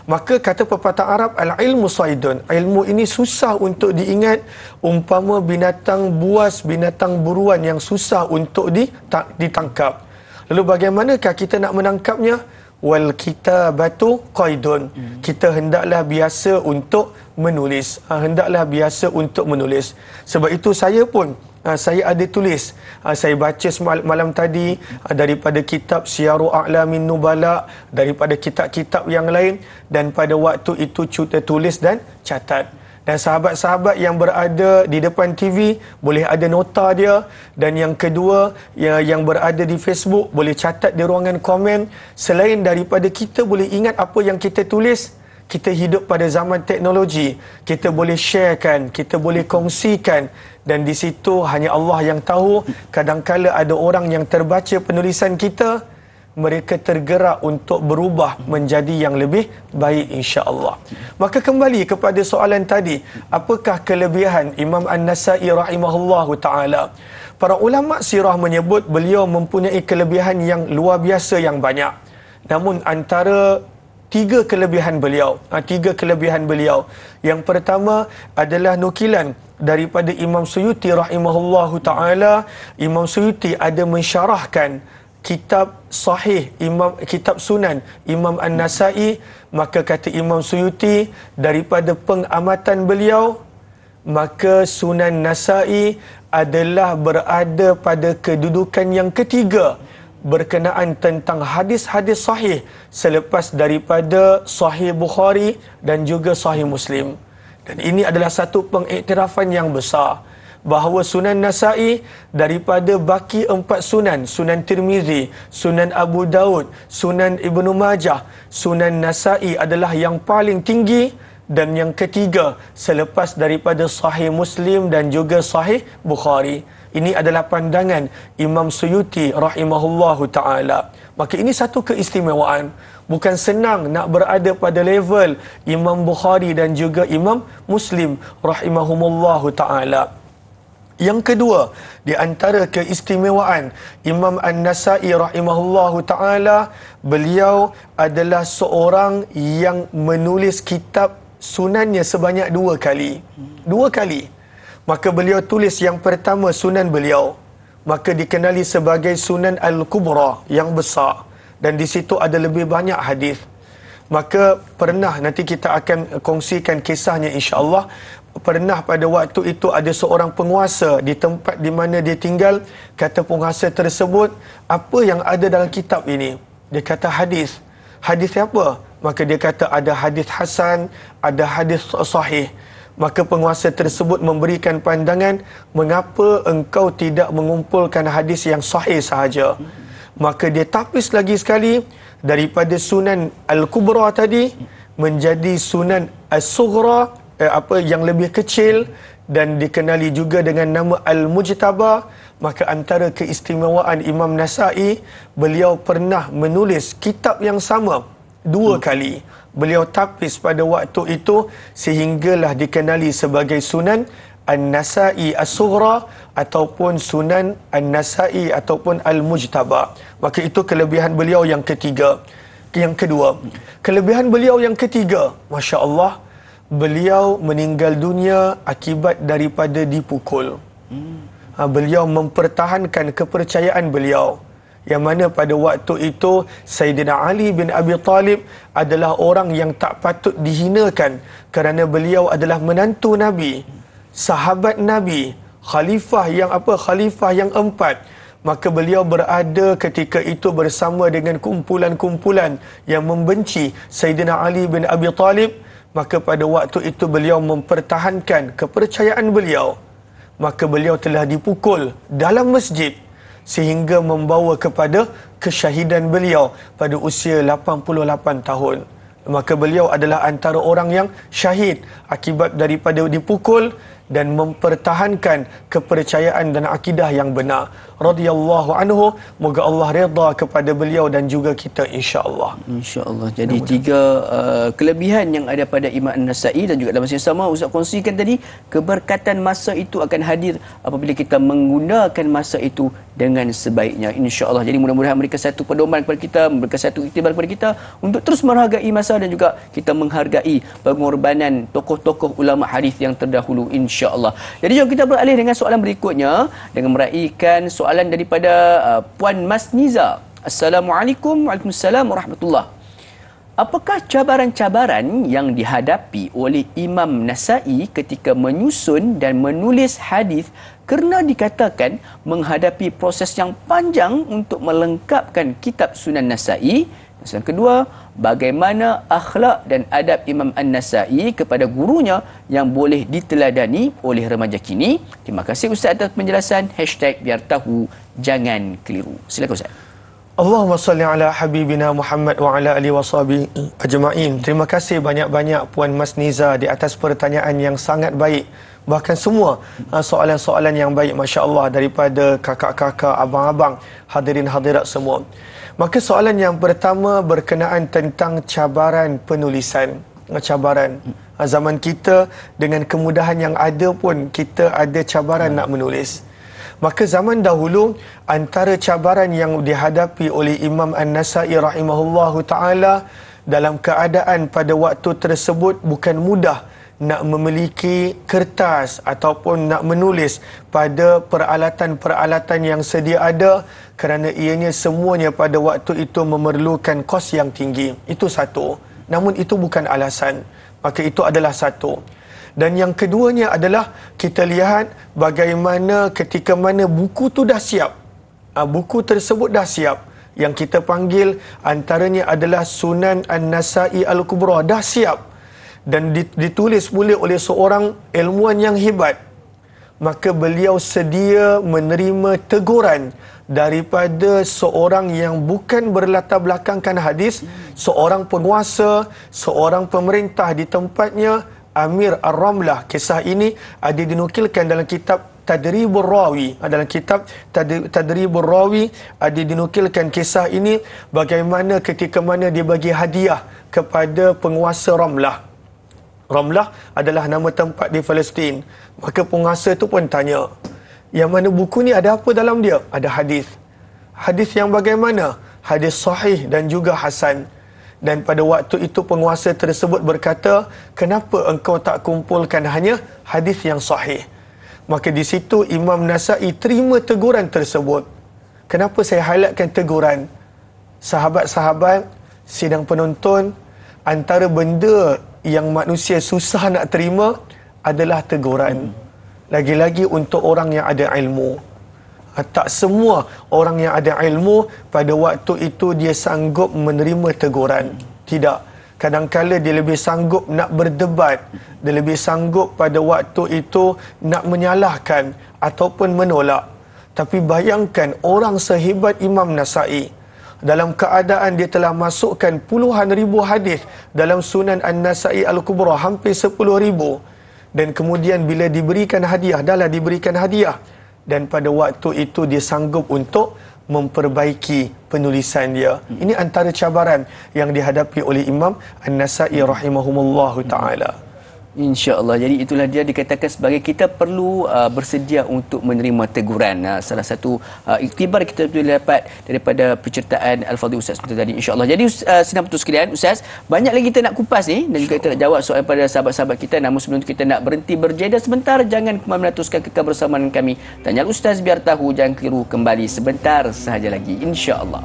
S2: Maka kata pepatah Arab, al-ilmu saidun, ilmu ini susah untuk diingat, umpama binatang buas, binatang buruan yang susah untuk ditangkap. Lalu bagaimanakah kita nak menangkapnya? Wal kitabatu qaidun. Kita hendaklah biasa untuk menulis. Hendaklah biasa untuk menulis. Sebab itu saya pun saya ada tulis. Saya baca malam tadi daripada kitab Syiarul A'lamin Nubala, daripada kitab-kitab yang lain, dan pada waktu itu tulis dan catat. Dan sahabat-sahabat yang berada di depan TV boleh ada nota dia. Dan yang kedua, yang berada di Facebook boleh catat di ruangan komen. Selain daripada kita boleh ingat apa yang kita tulis, kita hidup pada zaman teknologi. Kita boleh sharekan, kita boleh kongsikan. Dan di situ hanya Allah yang tahu. Kadangkala ada orang yang terbaca penulisan kita, mereka tergerak untuk berubah menjadi yang lebih baik, insya-Allah. Maka kembali kepada soalan tadi, apakah kelebihan Imam An-Nasa'i rahimahullahu taala? Para ulama sirah menyebut beliau mempunyai kelebihan yang luar biasa yang banyak. Namun antara tiga kelebihan beliau, yang pertama adalah nukilan daripada Imam Suyuti rahimahullahu taala. Imam Suyuti ada mensyarahkan kitab sahih kitab sunan Imam An-Nasa'i. Maka kata Imam Suyuti, daripada pengamatan beliau, maka Sunan Nasa'i adalah berada pada kedudukan yang ketiga berkenaan tentang hadis-hadis sahih selepas daripada Sahih Bukhari dan juga Sahih Muslim. Dan ini adalah satu pengiktirafan yang besar bahawa Sunan Nasa'i daripada baki 4 sunan, Sunan Tirmizi, Sunan Abu Daud, Sunan Ibnu Majah, Sunan Nasa'i adalah yang paling tinggi dan yang ketiga selepas daripada Sahih Muslim dan juga Sahih Bukhari. Ini adalah pandangan Imam Suyuti rahimahullahu ta'ala. Maka ini satu keistimewaan. Bukan senang nak berada pada level Imam Bukhari dan juga Imam Muslim rahimahumullahu ta'ala. Yang kedua, di antara keistimewaan Imam An-Nasa'i rahimahullahu ta'ala, beliau adalah seorang yang menulis kitab sunannya sebanyak 2 kali. 2 kali. Maka beliau tulis yang pertama sunan beliau, maka dikenali sebagai Sunan Al-Kubra yang besar. Dan di situ ada lebih banyak hadis. Maka pernah, nanti kita akan kongsikan kisahnya insya-Allah. Pernah pada waktu itu ada seorang penguasa di tempat di mana dia tinggal. Kata penguasa tersebut, apa yang ada dalam kitab ini? Dia kata hadis. Hadis apa? Maka dia kata ada hadis hasan, ada hadis sahih. Maka penguasa tersebut memberikan pandangan, mengapa engkau tidak mengumpulkan hadis yang sahih sahaja? Maka dia tapis lagi sekali daripada Sunan Al-Kubra tadi menjadi Sunan As-Sughra, yang lebih kecil, dan dikenali juga dengan nama Al-Mujtaba. Maka antara keistimewaan Imam Nasa'i, beliau pernah menulis kitab yang sama 2 kali. Beliau tapis pada waktu itu sehinggalah dikenali sebagai Sunan An-Nasa'i As-Sughra ataupun Sunan An-Nasa'i ataupun Al-Mujtaba. Maka itu kelebihan beliau yang ketiga. Yang kedua, kelebihan beliau yang ketiga, Masya Allah, beliau meninggal dunia akibat daripada dipukul. Beliau mempertahankan kepercayaan beliau, yang mana pada waktu itu Sayyidina Ali bin Abi Talib adalah orang yang tak patut dihinakan kerana beliau adalah menantu Nabi, sahabat Nabi, khalifah yang 4. Maka beliau berada ketika itu bersama dengan kumpulan-kumpulan yang membenci Sayyidina Ali bin Abi Talib. Maka pada waktu itu beliau mempertahankan kepercayaan beliau. Maka beliau telah dipukul dalam masjid sehingga membawa kepada kesyahidan beliau pada usia 88 tahun. Maka beliau adalah antara orang yang syahid akibat daripada dipukul dan mempertahankan kepercayaan dan akidah yang benar. radhiyallahu anhu. Moga Allah redha kepada beliau dan juga kita insya-Allah.
S1: Insya-Allah. Jadi tiga kelebihan yang ada pada Imam An-Nasa'i dan juga dalam masa yang sama Ustaz kongsikan tadi, keberkatan masa itu akan hadir apabila kita menggunakan masa itu dengan sebaiknya insya-Allah. Jadi mudah-mudahan memberikan satu pedoman kepada kita, memberikan satu iktibar kepada kita untuk terus menghargai masa dan juga kita menghargai pengorbanan tokoh-tokoh ulama hadis yang terdahulu insya-Allah. Jadi jom kita beralih dengan soalan berikutnya dengan meraihkan soalan daripada Puan Mas Niza. Assalamualaikum. Waalaikumsalam warahmatullahi. Apakah cabaran-cabaran yang dihadapi oleh Imam Nasa'i ketika menyusun dan menulis hadis kerana dikatakan menghadapi proses yang panjang untuk melengkapkan kitab Sunan Nasa'i? Yang kedua, bagaimana akhlak dan adab Imam An-Nasa'i kepada gurunya yang boleh diteladani oleh remaja kini? Terima kasih Ustaz atas penjelasan. #biar tahu jangan keliru. Silakan Ustaz.
S2: Allahumma salli ala habibina Muhammad wa ala alihi washabihi ajma'in. Terima kasih banyak-banyak Puan Mas Niza di atas pertanyaan yang sangat baik. Bahkan semua soalan-soalan yang baik, masya-Allah, daripada kakak-kakak, abang-abang, hadirin hadirat semua. Maka soalan yang pertama berkenaan tentang cabaran penulisan. Cabaran zaman kita dengan kemudahan yang ada pun kita ada cabaran nak menulis. Maka zaman dahulu antara cabaran yang dihadapi oleh Imam An-Nasa'i rahimahullahu taala dalam keadaan pada waktu tersebut bukan mudah nak memiliki kertas ataupun nak menulis pada peralatan-peralatan yang sedia ada, kerana ianya semuanya pada waktu itu memerlukan kos yang tinggi. Itu satu. Namun itu bukan alasan. Maka itu adalah satu. Dan yang keduanya adalah kita lihat bagaimana ketika mana buku tu dah siap. Buku tersebut dah siap. Yang kita panggil antaranya adalah Sunan An-Nasa'i Al-Kubra, dah siap. Dan ditulis pula oleh seorang ilmuwan yang hebat. Maka beliau sedia menerima teguran daripada seorang yang bukan berlatar belakangkan hadis, seorang penguasa, seorang pemerintah di tempatnya, Amir Ar-Ramlah. Kisah ini ada dinukilkan dalam kitab Tadribur Rawi. Dalam kitab Tadribur Rawi ada dinukilkan kisah ini bagaimana ketika mana dia bagi hadiah kepada penguasa Ramlah. Ramlah adalah nama tempat di Palestin. Maka penguasa itu pun tanya, yang mana buku ni ada apa dalam dia? Ada hadis. Hadis yang bagaimana? Hadis sahih dan juga hasan. Dan pada waktu itu penguasa tersebut berkata, kenapa engkau tak kumpulkan hanya hadis yang sahih? Maka di situ Imam Nasa'i terima teguran tersebut. Kenapa saya highlightkan teguran? Sahabat-sahabat, sidang penonton, antara benda yang manusia susah nak terima adalah teguran. Lagi-lagi untuk orang yang ada ilmu. Tak semua orang yang ada ilmu pada waktu itu dia sanggup menerima teguran. Tidak. Kadang-kala dia lebih sanggup nak berdebat. Dia lebih sanggup pada waktu itu nak menyalahkan ataupun menolak. Tapi bayangkan orang sehebat Imam Nasa'i, dalam keadaan dia telah masukkan puluhan ribu hadis dalam Sunan An-Nasa'i Al-Kubra, hampir 10,000. Dan kemudian bila diberikan hadiah, dahlah diberikan hadiah. Dan pada waktu itu dia sanggup untuk memperbaiki penulisan dia. Ini antara cabaran yang dihadapi oleh Imam An-Nasa'i rahimahumullahu ta'ala.
S1: InsyaAllah. Jadi itulah dia dikatakan sebagai kita perlu bersedia untuk menerima teguran. Salah satu iktibar kita boleh dapat daripada penceritaan Al-Fadhil Ustaz seperti tadi, insyaAllah. Jadi sidang penonton sekalian, Ustaz, banyak lagi kita nak kupas ni dan juga kita nak jawab soalan pada sahabat-sahabat kita. Namun sebelum itu kita nak berhenti berjeda sebentar. Jangan kemana-mana, teruskan kekal bersama dengan kami. Tanya Ustaz biar tahu, jangan keliru, kembali sebentar sahaja lagi, insyaAllah.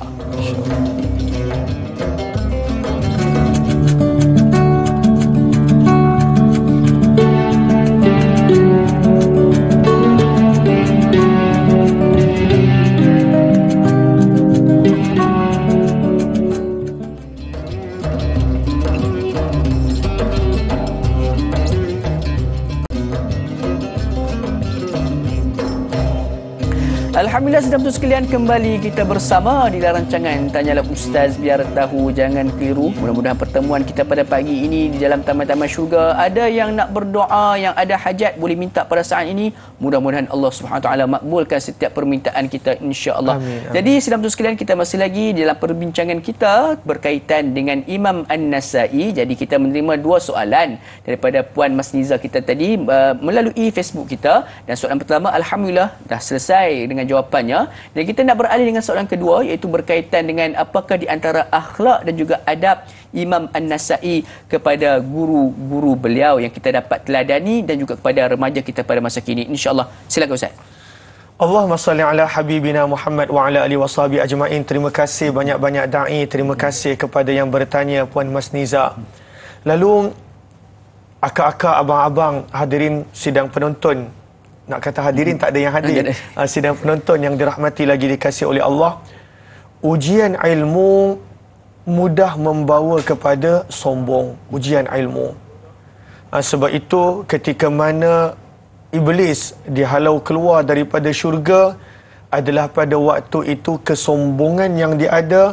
S1: Alhamdulillah sedang tu sekalian, kembali kita bersama di dalam rancangan Tanyalah Ustaz Biar Tahu Jangan Keliru. Mudah-mudahan pertemuan kita pada pagi ini di dalam taman-taman syurga, ada yang nak berdoa, yang ada hajat boleh minta pada saat ini. Mudah-mudahan Allah Subhanahu Wa Taala makbulkan setiap permintaan kita, insya-Allah. Jadi sedang tu sekalian, kita masih lagi dalam perbincangan kita berkaitan dengan Imam An-Nasa'i. Jadi kita menerima dua soalan daripada Puan Masniza kita tadi melalui Facebook kita, dan soalan pertama alhamdulillah dah selesai dengan jawapannya, dan kita nak beralih dengan soalan kedua, iaitu berkaitan dengan apakah di antara akhlak dan juga adab Imam An-Nasa'i kepada guru-guru beliau yang kita dapat teladani dan juga kepada remaja kita pada masa kini, insya-Allah. Silakan Ustaz.
S2: Allahumma salli ala habibina Muhammad wa ala alihi washabi ajma'in. Terima kasih banyak-banyak dai, terima kasih kepada yang bertanya Puan Masniza. Lalu akak-akak, abang-abang, hadirin sidang penonton, nak kata hadirin tak ada yang hadir, sidang penonton yang dirahmati lagi dikasihi oleh Allah, ujian ilmu mudah membawa kepada sombong. Ujian ilmu, sebab itu ketika mana Iblis dihalau keluar daripada syurga adalah pada waktu itu kesombongan yang dia ada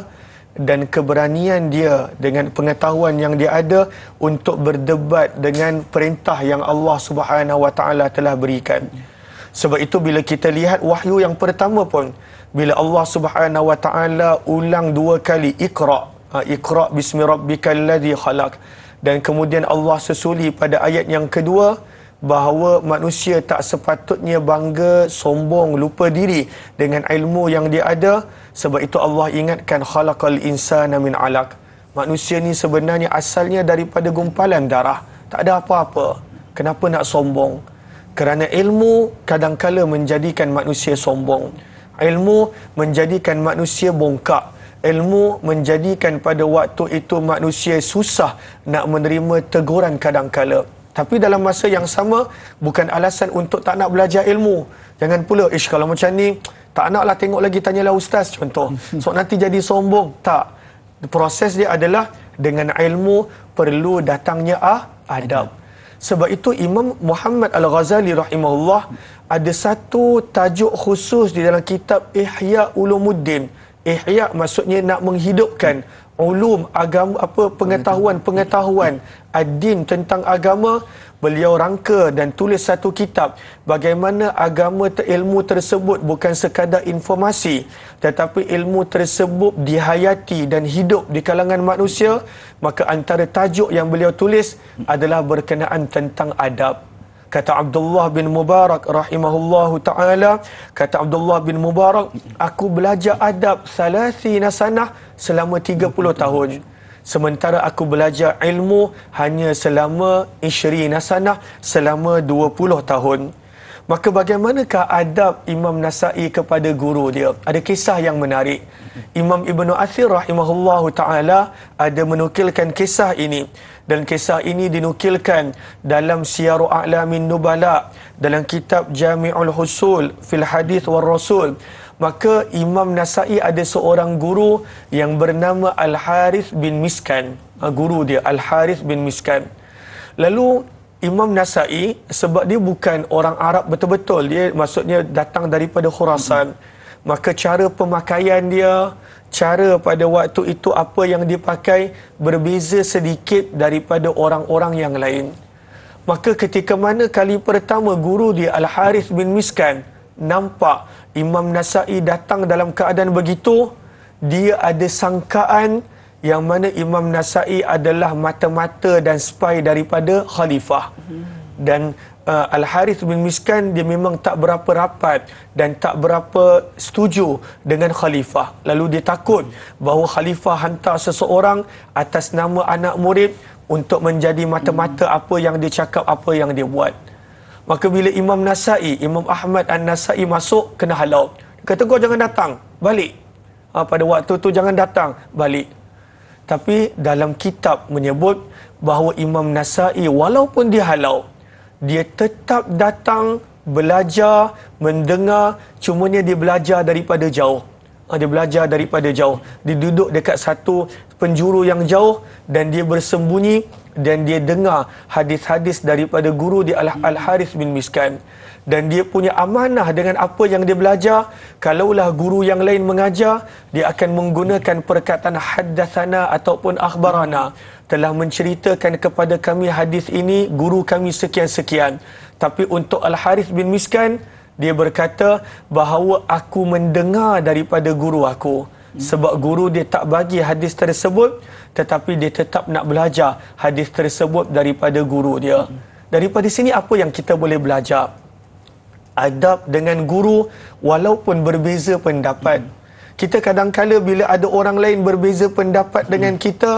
S2: dan keberanian dia dengan pengetahuan yang dia ada untuk berdebat dengan perintah yang Allah Subhanahu Wa Taala telah berikan. Sebab itu bila kita lihat wahyu yang pertama pun, bila Allah Subhanahu Wa Taala ulang dua kali Iqra, Iqra bismi rabbikal ladzi khalaq, dan kemudian Allah sesuli pada ayat yang kedua bahawa manusia tak sepatutnya bangga, sombong, lupa diri dengan ilmu yang dia ada. Sebab itu Allah ingatkan khalaqal insana min 'alaq. Manusia ni sebenarnya asalnya daripada gumpalan darah, tak ada apa-apa. Kenapa nak sombong? Kerana ilmu kadangkala menjadikan manusia sombong. Ilmu menjadikan manusia bongkak. Ilmu menjadikan pada waktu itu manusia susah nak menerima teguran kadangkala. Tapi dalam masa yang sama, bukan alasan untuk tak nak belajar ilmu. Jangan pula, kalau macam ni, tak naklah tengok lagi Tanyalah Ustaz, contoh. So nanti jadi sombong. Tak. Proses dia adalah dengan ilmu perlu datangnya adab. Sebab itu Imam Muhammad Al-Ghazali rahimahullah ada satu tajuk khusus di dalam kitab Ihya Ulumuddin. Ihya maksudnya nak menghidupkan ulum agama, pengetahuan ad-din tentang agama. Beliau rangka dan tulis satu kitab bagaimana agama ilmu tersebut bukan sekadar informasi, tetapi ilmu tersebut dihayati dan hidup di kalangan manusia. Maka antara tajuk yang beliau tulis adalah berkenaan tentang adab. Kata Abdullah bin Mubarak rahimahullahu ta'ala, kata Abdullah bin Mubarak, aku belajar adab 30 sanah selama 30 tahun. Sementara aku belajar ilmu hanya selama 20 sanah selama 20 tahun. Maka bagaimanakah adab Imam Nasa'i kepada guru dia? Ada kisah yang menarik. Imam Ibn Athir rahimahullahu ta'ala ada menukilkan kisah ini. Dan kisah ini dinukilkan dalam Siyaru A'lamin Nubala, dalam kitab Jami'ul Husul fil Hadith wal Rasul. Maka Imam Nasa'i ada seorang guru yang bernama Al-Harith bin Miskan. Guru dia Al-Harith bin Miskan. Lalu Imam Nasa'i, sebab dia bukan orang Arab betul-betul, dia maksudnya datang daripada Khurasan, maka cara pemakaian dia, cara pada waktu itu apa yang dipakai berbeza sedikit daripada orang-orang yang lain. Maka ketika mana kali pertama guru dia Al-Harith bin Miskan nampak Imam Nasa'i datang dalam keadaan begitu, dia ada sangkaan yang mana Imam Nasa'i adalah mata-mata dan spy daripada khalifah. Dan Al-Harith bin Miskan dia memang tak berapa rapat dan tak berapa setuju dengan khalifah. Lalu dia takut bahawa khalifah hantar seseorang atas nama anak murid untuk menjadi mata-mata apa yang dia cakap, apa yang dia buat. Maka bila Imam Nasa'i, Imam Ahmad An-Nasa'i masuk, kena halau. Dia kata, kau jangan datang, balik. Pada waktu tu jangan datang, balik. Tapi dalam kitab menyebut bahawa Imam Nasa'i walaupun dia halau, dia tetap datang, belajar, mendengar, cumanya dia belajar daripada jauh. Dia belajar daripada jauh. Dia duduk dekat satu penjuru yang jauh dan dia bersembunyi dan dia dengar hadis-hadis daripada guru dia Al-Harith bin Miskan, dan dia punya amanah dengan apa yang dia belajar. Kalaulah guru yang lain mengajar, dia akan menggunakan perkataan haddatsana ataupun akhbarana, telah menceritakan kepada kami hadis ini guru kami sekian-sekian. Tapi untuk Al-Harith bin Miskan, dia berkata bahawa aku mendengar daripada guru aku. Sebab guru dia tak bagi hadis tersebut, tetapi dia tetap nak belajar hadis tersebut daripada guru dia. Daripada sini apa yang kita boleh belajar? Adab dengan guru walaupun berbeza pendapat. Kita kadang-kala bila ada orang lain berbeza pendapat dengan kita,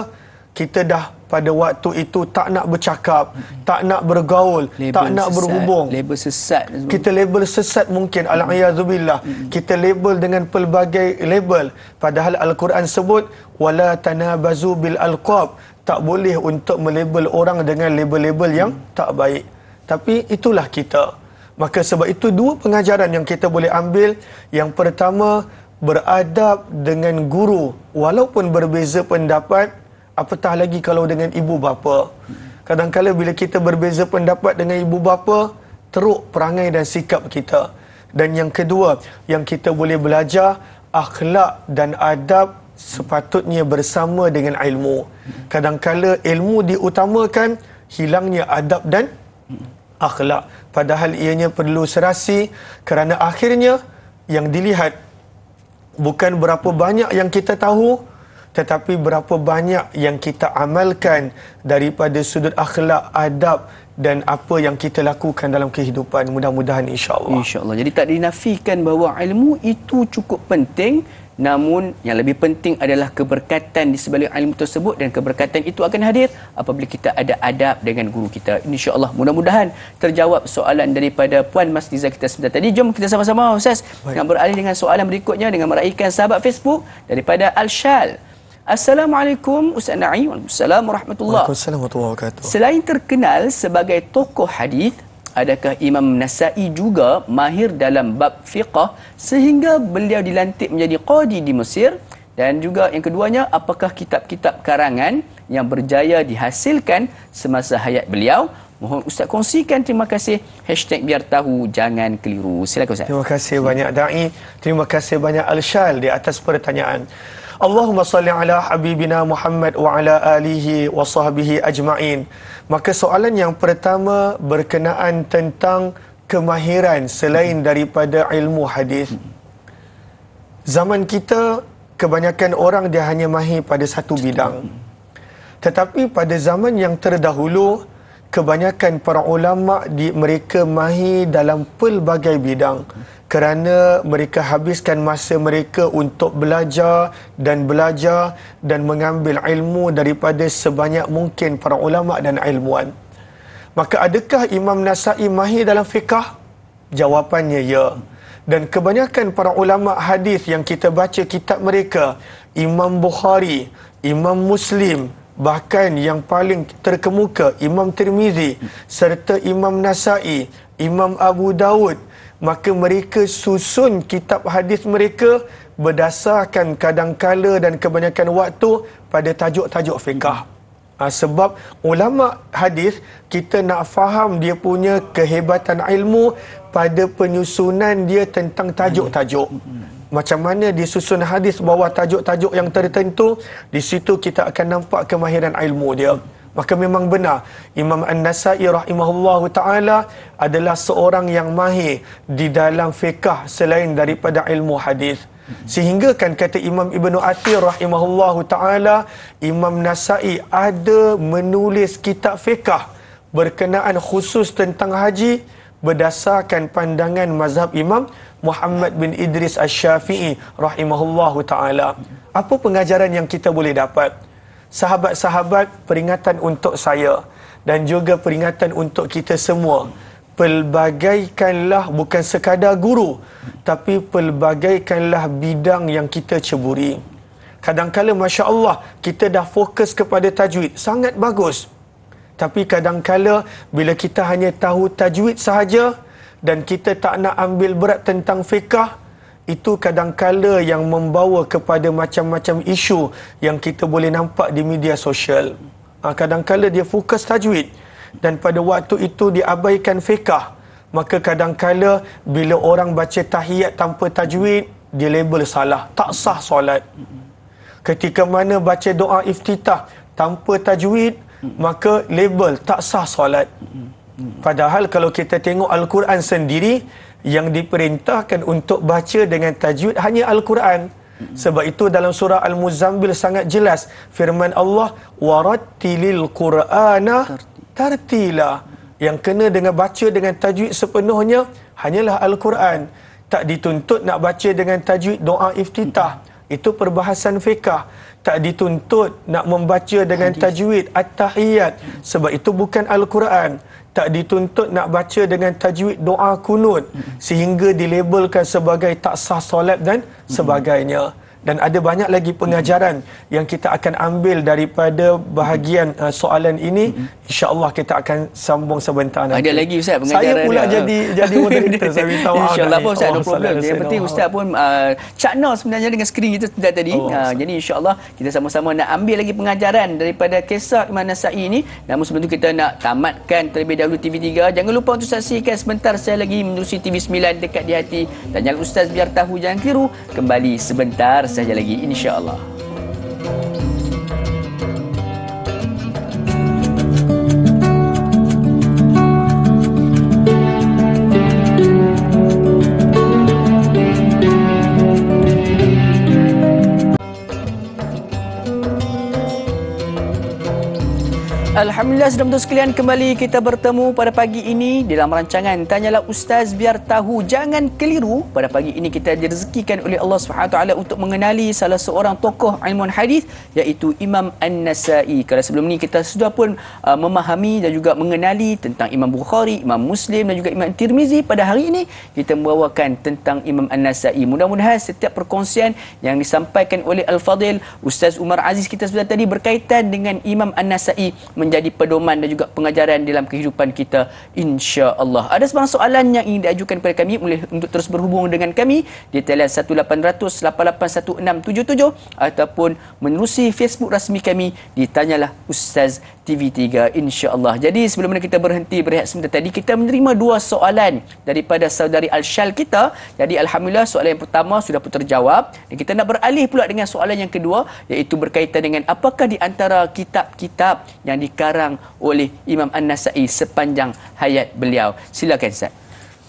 S2: kita dah pada waktu itu tak nak bercakap, tak nak bergaul, label tak nak berhubung.
S1: Label sesat.
S2: Kita label sesat mungkin. Al-A'yadzubillah. Kita label dengan pelbagai label. Padahal Al-Quran sebut, wala tanabazu bil alqab. Tak boleh untuk melabel orang dengan label-label yang tak baik. Tapi itulah kita. Maka sebab itu dua pengajaran yang kita boleh ambil. Yang pertama, beradab dengan guru walaupun berbeza pendapat. Apatah lagi kalau dengan ibu bapa. Kadang-kala bila kita berbeza pendapat dengan ibu bapa, teruk perangai dan sikap kita. Dan yang kedua, yang kita boleh belajar, akhlak dan adab sepatutnya bersama dengan ilmu. Kadang-kala ilmu diutamakan, hilangnya adab dan akhlak. Padahal ianya perlu serasi, kerana akhirnya yang dilihat bukan berapa banyak yang kita tahu, tetapi berapa banyak yang kita amalkan daripada sudut akhlak, adab dan apa yang kita lakukan dalam kehidupan. Mudah-mudahan insya-Allah.
S1: Insya-Allah. Jadi tak dinafikan bahawa ilmu itu cukup penting, namun yang lebih penting adalah keberkatan di sebalik ilmu tersebut, dan keberkatan itu akan hadir apabila kita ada adab dengan guru kita. Insya-Allah. Mudah-mudahan terjawab soalan daripada Puan Masliza kita sebentar tadi. Jom kita sama-sama Ustaz nak beralih dengan soalan berikutnya dengan meraihkan sahabat Facebook daripada Al-Shal. Assalamualaikum Ustaz Naim. Waalaikumsalam warahmatullahi
S2: wabarakatuh.
S1: Selain terkenal sebagai tokoh hadis, adakah Imam Nasa'i juga mahir dalam bab fiqh sehingga beliau dilantik menjadi qadi di Mesir? Dan juga yang keduanya, apakah kitab-kitab karangan yang berjaya dihasilkan semasa hayat beliau? Mohon Ustaz kongsikan. Terima kasih. #biar tahu jangan keliru. Silakan Ustaz.
S2: Terima kasih banyak Da'i. Terima kasih banyak Al-Shal di atas pertanyaan. Allahumma salli ala habibina Muhammad wa ala alihi wa sahbihi ajma'in. Maka soalan yang pertama berkenaan tentang kemahiran selain daripada ilmu hadis. Zaman kita, kebanyakan orang dia hanya mahir pada satu bidang. Tetapi pada zaman yang terdahulu, kebanyakan para ulama mereka mahir dalam pelbagai bidang. Kerana mereka habiskan masa mereka untuk belajar dan mengambil ilmu daripada sebanyak mungkin para ulama dan ilmuwan. Maka adakah Imam Nasa'i mahir dalam fiqh? Jawapannya ya. Dan kebanyakan para ulama hadis yang kita baca kitab mereka, Imam Bukhari, Imam Muslim, bahkan yang paling terkemuka Imam Tirmizi serta Imam Nasa'i, Imam Abu Dawud, maka mereka susun kitab hadis mereka berdasarkan kadangkala dan kebanyakan waktu pada tajuk-tajuk fiqh. Sebab ulama hadis, kita nak faham dia punya kehebatan ilmu pada penyusunan dia tentang tajuk-tajuk. Macam mana disusun hadis bawah tajuk-tajuk yang tertentu, di situ kita akan nampak kemahiran ilmu dia. Maka memang benar Imam An-Nasa'i rahimahullahu ta'ala adalah seorang yang mahir di dalam fiqh selain daripada ilmu hadis. Sehingga kan kata Imam Ibn Athir rahimahullahu ta'ala, Imam Nasa'i ada menulis kitab fiqh berkenaan khusus tentang haji berdasarkan pandangan mazhab Imam Muhammad bin Idris Asy-Syafi'i rahimahullahu ta'ala. Apa pengajaran yang kita boleh dapat? Sahabat-sahabat, peringatan untuk saya dan juga peringatan untuk kita semua. Pelbagaikanlah bukan sekadar guru, tapi pelbagaikanlah bidang yang kita ceburi. Kadang-kala Masya Allah, kita dah fokus kepada tajwid, sangat bagus. Tapi kadang-kala bila kita hanya tahu tajwid sahaja dan kita tak nak ambil berat tentang fiqh, itu kadang-kala yang membawa kepada macam-macam isu yang kita boleh nampak di media sosial. kadang-kala dia fokus tajwid, dan pada waktu itu diabaikan fiqh. Maka kadang-kala bila orang baca tahiyat tanpa tajwid, dia label salah, tak sah solat. Ketika mana baca doa iftitah tanpa tajwid, maka label tak sah solat. Padahal kalau kita tengok Al-Quran sendiri, yang diperintahkan untuk baca dengan tajwid hanya Al-Quran. Sebab itu dalam surah Al-Muzammil sangat jelas firman Allah, warattilil Qur'ana tartila. Yang kena dengan baca dengan tajwid sepenuhnya hanyalah Al-Quran. Tak dituntut nak baca dengan tajwid doa iftitah. Itu perbahasan fiqh. Tak dituntut nak membaca dengan tajwid at-tahiyat. Sebab itu bukan Al-Quran. Tak dituntut nak baca dengan tajwid doa kunut, sehingga dilabelkan sebagai tak sah solat dan sebagainya. Dan ada banyak lagi pengajaran yang kita akan ambil daripada bahagian soalan ini. InsyaAllah kita akan sambung sebentar nanti.
S1: Ada lagi Ustaz pengajaran
S2: saya pula
S1: dia.
S2: jadi moderator. Saya minta maaf.
S1: InsyaAllah pun Ustaz, no
S2: Allah
S1: problem. Yang penting Ustaz pun cakna sebenarnya dengan skrin kita sebentar tadi. Jadi insyaAllah kita sama-sama nak ambil lagi pengajaran daripada kisah Imam Nasa'i ini. Namun sebelum itu kita nak tamatkan terlebih dahulu TV3. Jangan lupa untuk saksikan sebentar saya lagi menerusi TV9 dekat di hati. Dan jangan Ustaz biar tahu jangan keliru. Kembali sebentar saja lagi insya-Allah. Alhamdulillah, saudara-saudara sekalian, kembali kita bertemu pada pagi ini dalam rancangan Tanyalah Ustaz Biar Tahu Jangan Keliru. Pada pagi ini kita direzekikan oleh Allah SWT untuk mengenali salah seorang tokoh ilmuwan hadis, iaitu Imam An-Nasa'i. Kalau sebelum ni kita sudah pun memahami dan juga mengenali tentang Imam Bukhari, Imam Muslim dan juga Imam Tirmizi. Pada hari ini kita membawakan tentang Imam An-Nasa'i. Mudah-mudahan setiap perkongsian yang disampaikan oleh Al-Fadil Ustaz Umar Aziz kita sudah tadi berkaitan dengan Imam An-Nasa'i menjadi pedoman dan juga pengajaran dalam kehidupan kita, insya-Allah. Ada sebarang soalan yang ingin diajukan kepada kami, boleh untuk terus berhubung dengan kami di talian 1800881677 ataupun menerusi Facebook rasmi kami di Tanyalah Ustaz TV3, insya-Allah. Jadi sebelum mana kita berhenti berehat sebentar tadi, kita menerima dua soalan daripada saudari Al-Shal kita. Jadi alhamdulillah soalan yang pertama sudah pun terjawab, dan kita nak beralih pula dengan soalan yang kedua, iaitu berkaitan dengan apakah di antara kitab-kitab yang dikarang oleh Imam An-Nasa'i sepanjang hayat beliau. Silakan Ustaz.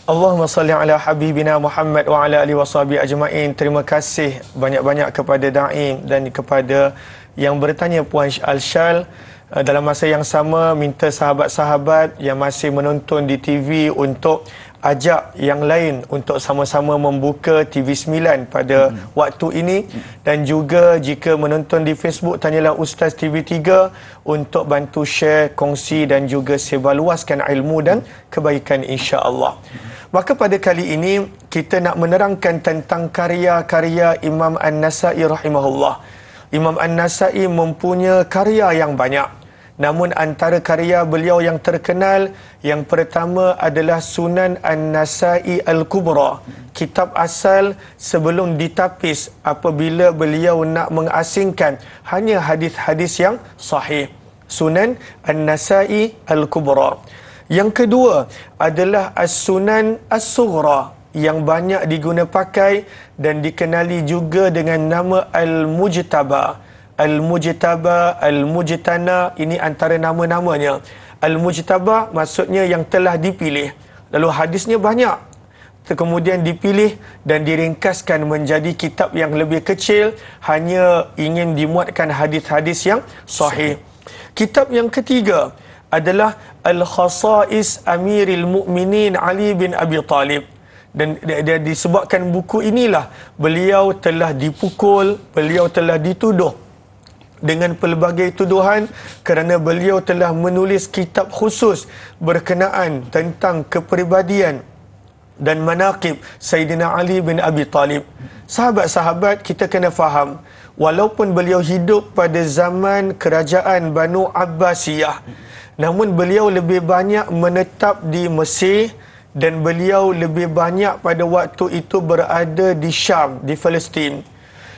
S2: Allahumma salli ala habibina Muhammad wa ala alihi washabihi ajma'in. Terima kasih banyak-banyak kepada Daim dan kepada yang bertanya Puan Al-Shal. Dalam masa yang sama, minta sahabat-sahabat yang masih menonton di TV untuk ajak yang lain untuk sama-sama membuka TV9 pada waktu ini, dan juga jika menonton di Facebook Tanyalah Ustaz TV3 untuk bantu share, kongsi dan juga sebarluaskan ilmu dan kebaikan, insya-Allah. Maka pada kali ini kita nak menerangkan tentang karya-karya Imam An-Nasa'i rahimahullah. Imam An-Nasa'i mempunyai karya yang banyak. Namun antara karya beliau yang terkenal, yang pertama adalah Sunan An-Nasa'i Al-Kubra. Kitab asal sebelum ditapis apabila beliau nak mengasingkan hanya hadis-hadis yang sahih. Sunan An-Nasa'i Al-Kubra. Yang kedua adalah As-Sunan As-Sughra, yang banyak diguna pakai dan dikenali juga dengan nama Al-Mujtaba. Al-Mujtaba, Al-Mujtana, ini antara nama-namanya. Al-Mujtaba maksudnya yang telah dipilih. Lalu hadisnya banyak, kemudian dipilih dan diringkaskan menjadi kitab yang lebih kecil, hanya ingin dimuatkan hadis-hadis yang sahih. Kitab yang ketiga adalah Al-Khasa'is Amiril Mu'minin Ali bin Abi Talib. Dan disebabkan buku inilah beliau telah dipukul, beliau telah dituduh dengan pelbagai tuduhan kerana beliau telah menulis kitab khusus berkenaan tentang kepribadian dan manaqib Sayyidina Ali bin Abi Talib. Sahabat-sahabat, kita kena faham, walaupun beliau hidup pada zaman kerajaan Banu Abbasiyah, namun beliau lebih banyak menetap di Mesir dan beliau lebih banyak pada waktu itu berada di Syam, di Palestin.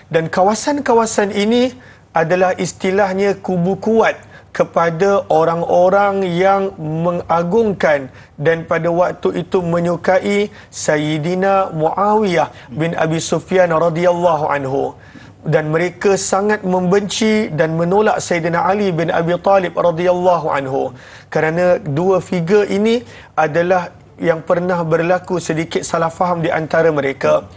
S2: Dan kawasan-kawasan ini adalah istilahnya kubu kuat kepada orang-orang yang mengagungkan dan pada waktu itu menyukai Sayyidina Muawiyah bin Abi Sufyan radhiyallahu anhu, dan mereka sangat membenci dan menolak Sayyidina Ali bin Abi Talib radhiyallahu anhu, kerana dua figure ini adalah yang pernah berlaku sedikit salah faham di antara mereka.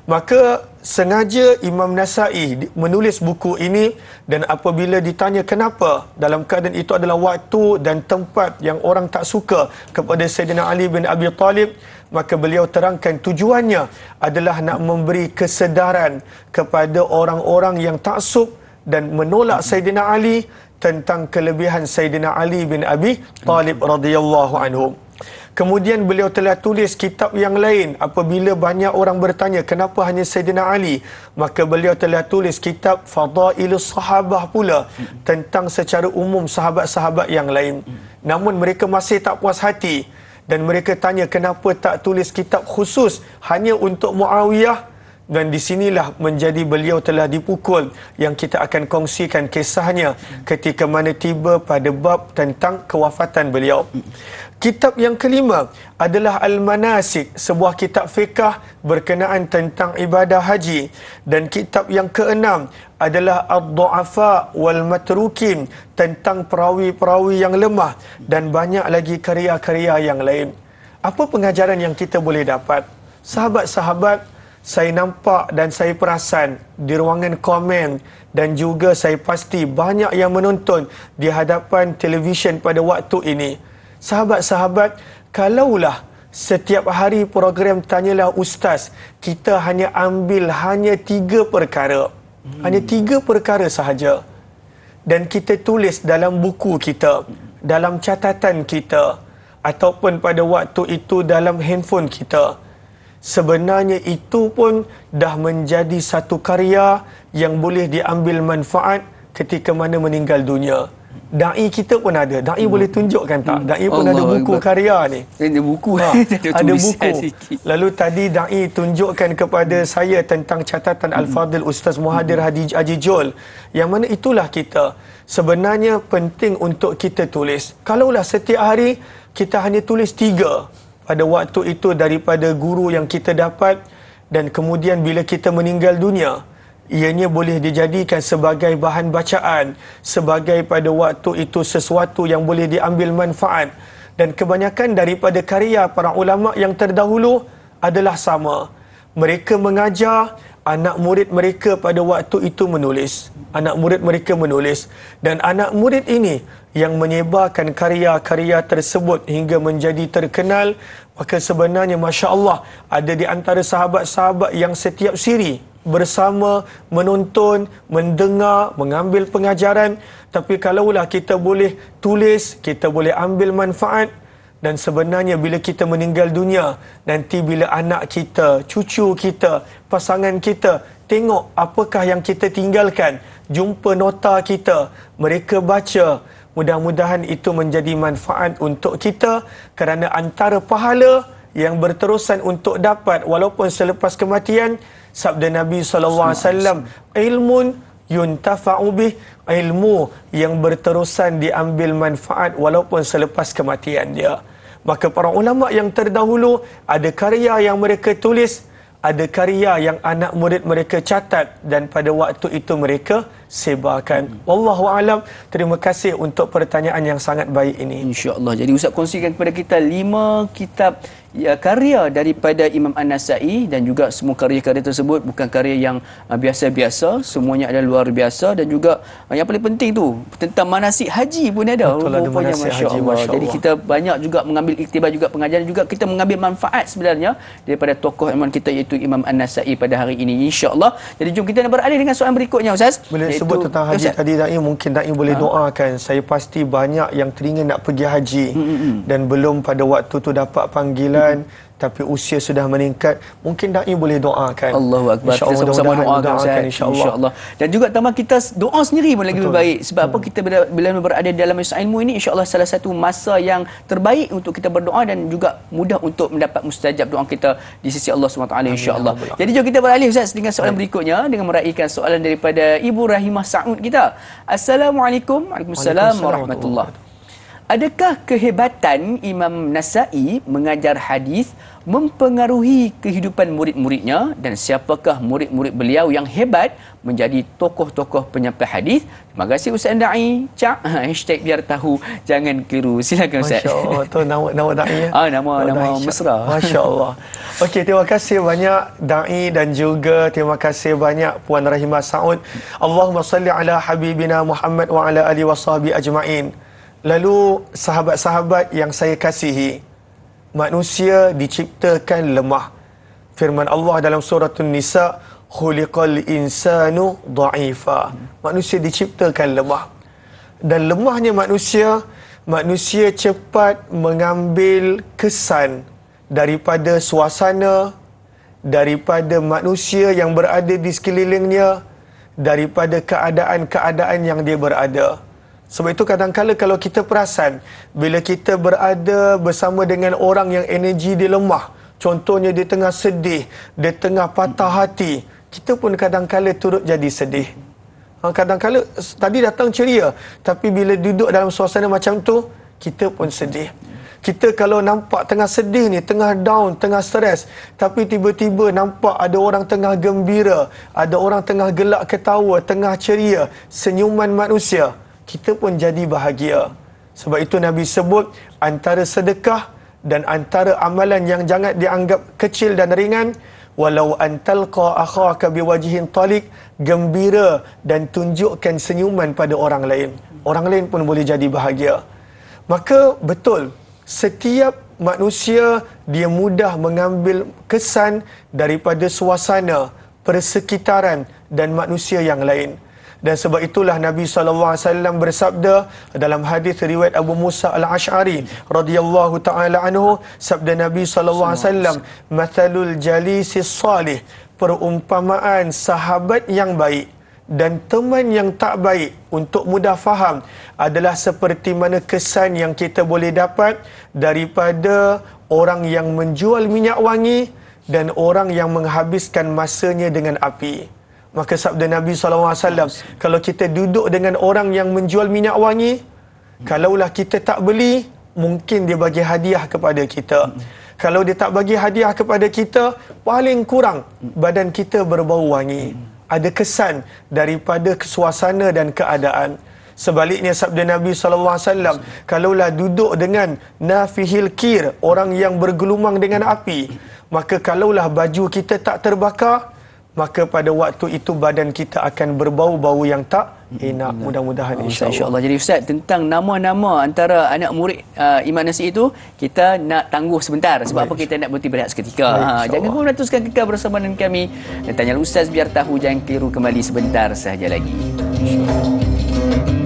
S2: Maka sengaja Imam Nasai menulis buku ini, dan apabila ditanya kenapa, dalam keadaan itu adalah waktu dan tempat yang orang tak suka kepada Sayyidina Ali bin Abi Talib, maka beliau terangkan tujuannya adalah nak memberi kesedaran kepada orang-orang yang taksub dan menolak Sayyidina Ali tentang kelebihan Sayyidina Ali bin Abi Talib radhiyallahu anhu. Kemudian beliau telah tulis kitab yang lain apabila banyak orang bertanya kenapa hanya Sayyidina Ali, maka beliau telah tulis kitab Fadailus Sahabah pula tentang secara umum sahabat-sahabat yang lain. Namun mereka masih tak puas hati dan mereka tanya kenapa tak tulis kitab khusus hanya untuk Muawiyah, dan di sinilah menjadi beliau telah dipukul, yang kita akan kongsikan kisahnya ketika mana tiba pada bab tentang kewafatan beliau. Kitab yang kelima adalah Al-Manasik, sebuah kitab fiqh berkenaan tentang ibadah haji, dan kitab yang keenam adalah Ad-Du'afa wal Matrukin, tentang perawi-perawi yang lemah, dan banyak lagi karya-karya yang lain. Apa pengajaran yang kita boleh dapat? Sahabat-sahabat, saya nampak dan saya perasan di ruangan komen, dan juga saya pasti banyak yang menonton di hadapan televisyen pada waktu ini. Sahabat-sahabat, kalaulah setiap hari program Tanyalah Ustaz, kita hanya ambil hanya 3 perkara. Hanya 3 perkara sahaja. Dan kita tulis dalam buku kita, dalam catatan kita, ataupun pada waktu itu dalam handphone kita. Sebenarnya itu pun dah menjadi satu karya yang boleh diambil manfaat ketika mana meninggal dunia. Da'i kita pun ada. Da'i boleh tunjukkan tak? Da'i pun ada buku karya ni.
S1: Ada buku.
S2: Ada buku. Lalu tadi Da'i tunjukkan kepada saya tentang catatan Al-Fadhil Ustaz Muhadir Haji Jol. Yang mana itulah kita. Sebenarnya penting untuk kita tulis. Kalaulah setiap hari kita hanya tulis 3 pada waktu itu daripada guru yang kita dapat, dan kemudian bila kita meninggal dunia, ianya boleh dijadikan sebagai bahan bacaan, sebagai pada waktu itu sesuatu yang boleh diambil manfaat. Dan kebanyakan daripada karya para ulama yang terdahulu adalah sama. Mereka mengajar, anak murid mereka pada waktu itu menulis. Anak murid mereka menulis. Dan anak murid ini yang menyebarkan karya-karya tersebut hingga menjadi terkenal. Maka sebenarnya Masya Allah, ada di antara sahabat-sahabat yang setiap siri bersama, menonton, mendengar, mengambil pengajaran. Tapi kalaulah kita boleh tulis, kita boleh ambil manfaat. Dan sebenarnya bila kita meninggal dunia, nanti bila anak kita, cucu kita, pasangan kita tengok apakah yang kita tinggalkan, jumpa nota kita, mereka baca, mudah-mudahan itu menjadi manfaat untuk kita, kerana antara pahala yang berterusan untuk dapat walaupun selepas kematian, sabda Nabi SAW, ilmun yuntafa'u bih, ilmu yang berterusan diambil manfaat walaupun selepas kematian dia. Maka para ulama yang terdahulu ada karya yang mereka tulis, ada karya yang anak murid mereka catat, dan pada waktu itu mereka sebarkan. Wallahu alam. Terima kasih untuk pertanyaan yang sangat baik ini.
S1: Insya-Allah. Jadi Ustaz kongsikan kepada kita 5 kitab karya daripada Imam An-Nasai, dan juga semua karya-karya tersebut bukan karya yang biasa-biasa, semuanya adalah luar biasa. Dan juga yang paling penting tu tentang manasik haji pun ada.
S2: Betul, ada manasik haji, Masya
S1: Jadi
S2: Allah.
S1: kita banyak juga mengambil iktibar, juga pengajaran, juga kita mengambil manfaat sebenarnya daripada tokoh iman kita iaitu Imam An-Nasai pada hari ini, insya-Allah. Jadi jom kita beralih dengan soalan berikutnya Ustaz.
S2: Boleh sebut tentang haji tadi Da'i, mungkin Da'i boleh doakan. Saya pasti banyak yang teringin nak pergi haji dan belum pada waktu tu dapat panggilan. tapi usia sudah meningkat, mungkin dai boleh doakan.
S1: Allahu akbar. Kita sama-sama doakan Ustaz. Insya-Allah. Dan juga tambah kita doa sendiri pun lagi lebih baik. Sebab apa, kita bila berada dalam masa ilmu ini, insya-Allah salah satu masa yang terbaik untuk kita berdoa dan juga mudah untuk mendapat mustajab doa kita di sisi Allah SWT, insya-Allah. Jadi jom kita beralih Ustaz dengan soalan berikutnya dengan meraihkan soalan daripada Ibu Rahimah Saud kita. Assalamualaikum. Waalaikumsalam warahmatullahi. Adakah kehebatan Imam Nasa'i mengajar hadis mempengaruhi kehidupan murid-muridnya, dan siapakah murid-murid beliau yang hebat menjadi tokoh-tokoh penyampai hadis? Terima kasih Ustaz Da'i. Cak hashtag biar tahu jangan keliru. Silakan Ustaz.
S2: Masya-Allah, tu nama Da'i ya.
S1: Nama mesra.
S2: Masya-Allah. Okey, terima kasih banyak Da'i dan juga terima kasih banyak Puan Rahimah Saud. Allahumma salli ala habibina Muhammad wa ala alihi washabi ajma'in. Lalu sahabat-sahabat yang saya kasihi, manusia diciptakan lemah. Firman Allah dalam surah An-Nisa, khuliqal insanu dha'ifa. Manusia diciptakan lemah. Dan lemahnya manusia cepat mengambil kesan daripada suasana, daripada manusia yang berada di sekelilingnya, daripada keadaan-keadaan yang dia berada. Sebab itu kadang-kala kalau kita perasan, bila kita berada bersama dengan orang yang energi dia lemah, contohnya dia tengah sedih, dia tengah patah hati, kita pun kadang-kala turut jadi sedih. Kadang-kala tadi datang ceria, tapi bila duduk dalam suasana macam tu, kita pun sedih. Kita kalau nampak tengah sedih ni, tengah down, tengah stres, tapi tiba-tiba nampak ada orang tengah gembira, ada orang tengah gelak ketawa, tengah ceria, senyuman manusia, kita pun jadi bahagia. Sebab itu Nabi sebut antara sedekah dan antara amalan yang jangan dianggap kecil dan ringan, walau antalqa akhaka biwajhin taliq, gembira dan tunjukkan senyuman pada orang lain. Orang lain pun boleh jadi bahagia. Maka betul, setiap manusia dia mudah mengambil kesan daripada suasana, persekitaran dan manusia yang lain. Dan sebab itulah Nabi SAW bersabda dalam hadis riwayat Abu Musa Al-Ash'ari radhiyallahu taala anhu, sabda Nabi SAW, mathalul jalisis salih, perumpamaan sahabat yang baik dan teman yang tak baik untuk mudah faham adalah seperti mana kesan yang kita boleh dapat daripada orang yang menjual minyak wangi dan orang yang menghabiskan masanya dengan api. Maka sabda Nabi SAW, kalau kita duduk dengan orang yang menjual minyak wangi, kalaulah kita tak beli, mungkin dia bagi hadiah kepada kita. Kalau dia tak bagi hadiah kepada kita, paling kurang badan kita berbau wangi. Ada kesan daripada suasana dan keadaan. Sebaliknya sabda Nabi SAW, kalaulah duduk dengan nafihil kir, orang yang bergelumang dengan api, maka kalaulah baju kita tak terbakar, maka pada waktu itu badan kita akan berbau-bau yang tak enak. Mudah-mudahan insya-Allah.
S1: Jadi Ustaz, tentang nama-nama antara anak murid Imam Nasa'i itu, kita nak tangguh sebentar. Sebab apa, kita nak berhenti berehat seketika. Jangan pun teruskan kekal bersama dengan kami. Dan tanya Ustaz biar tahu, jangan keliru, kembali sebentar sahaja lagi. InsyaAllah.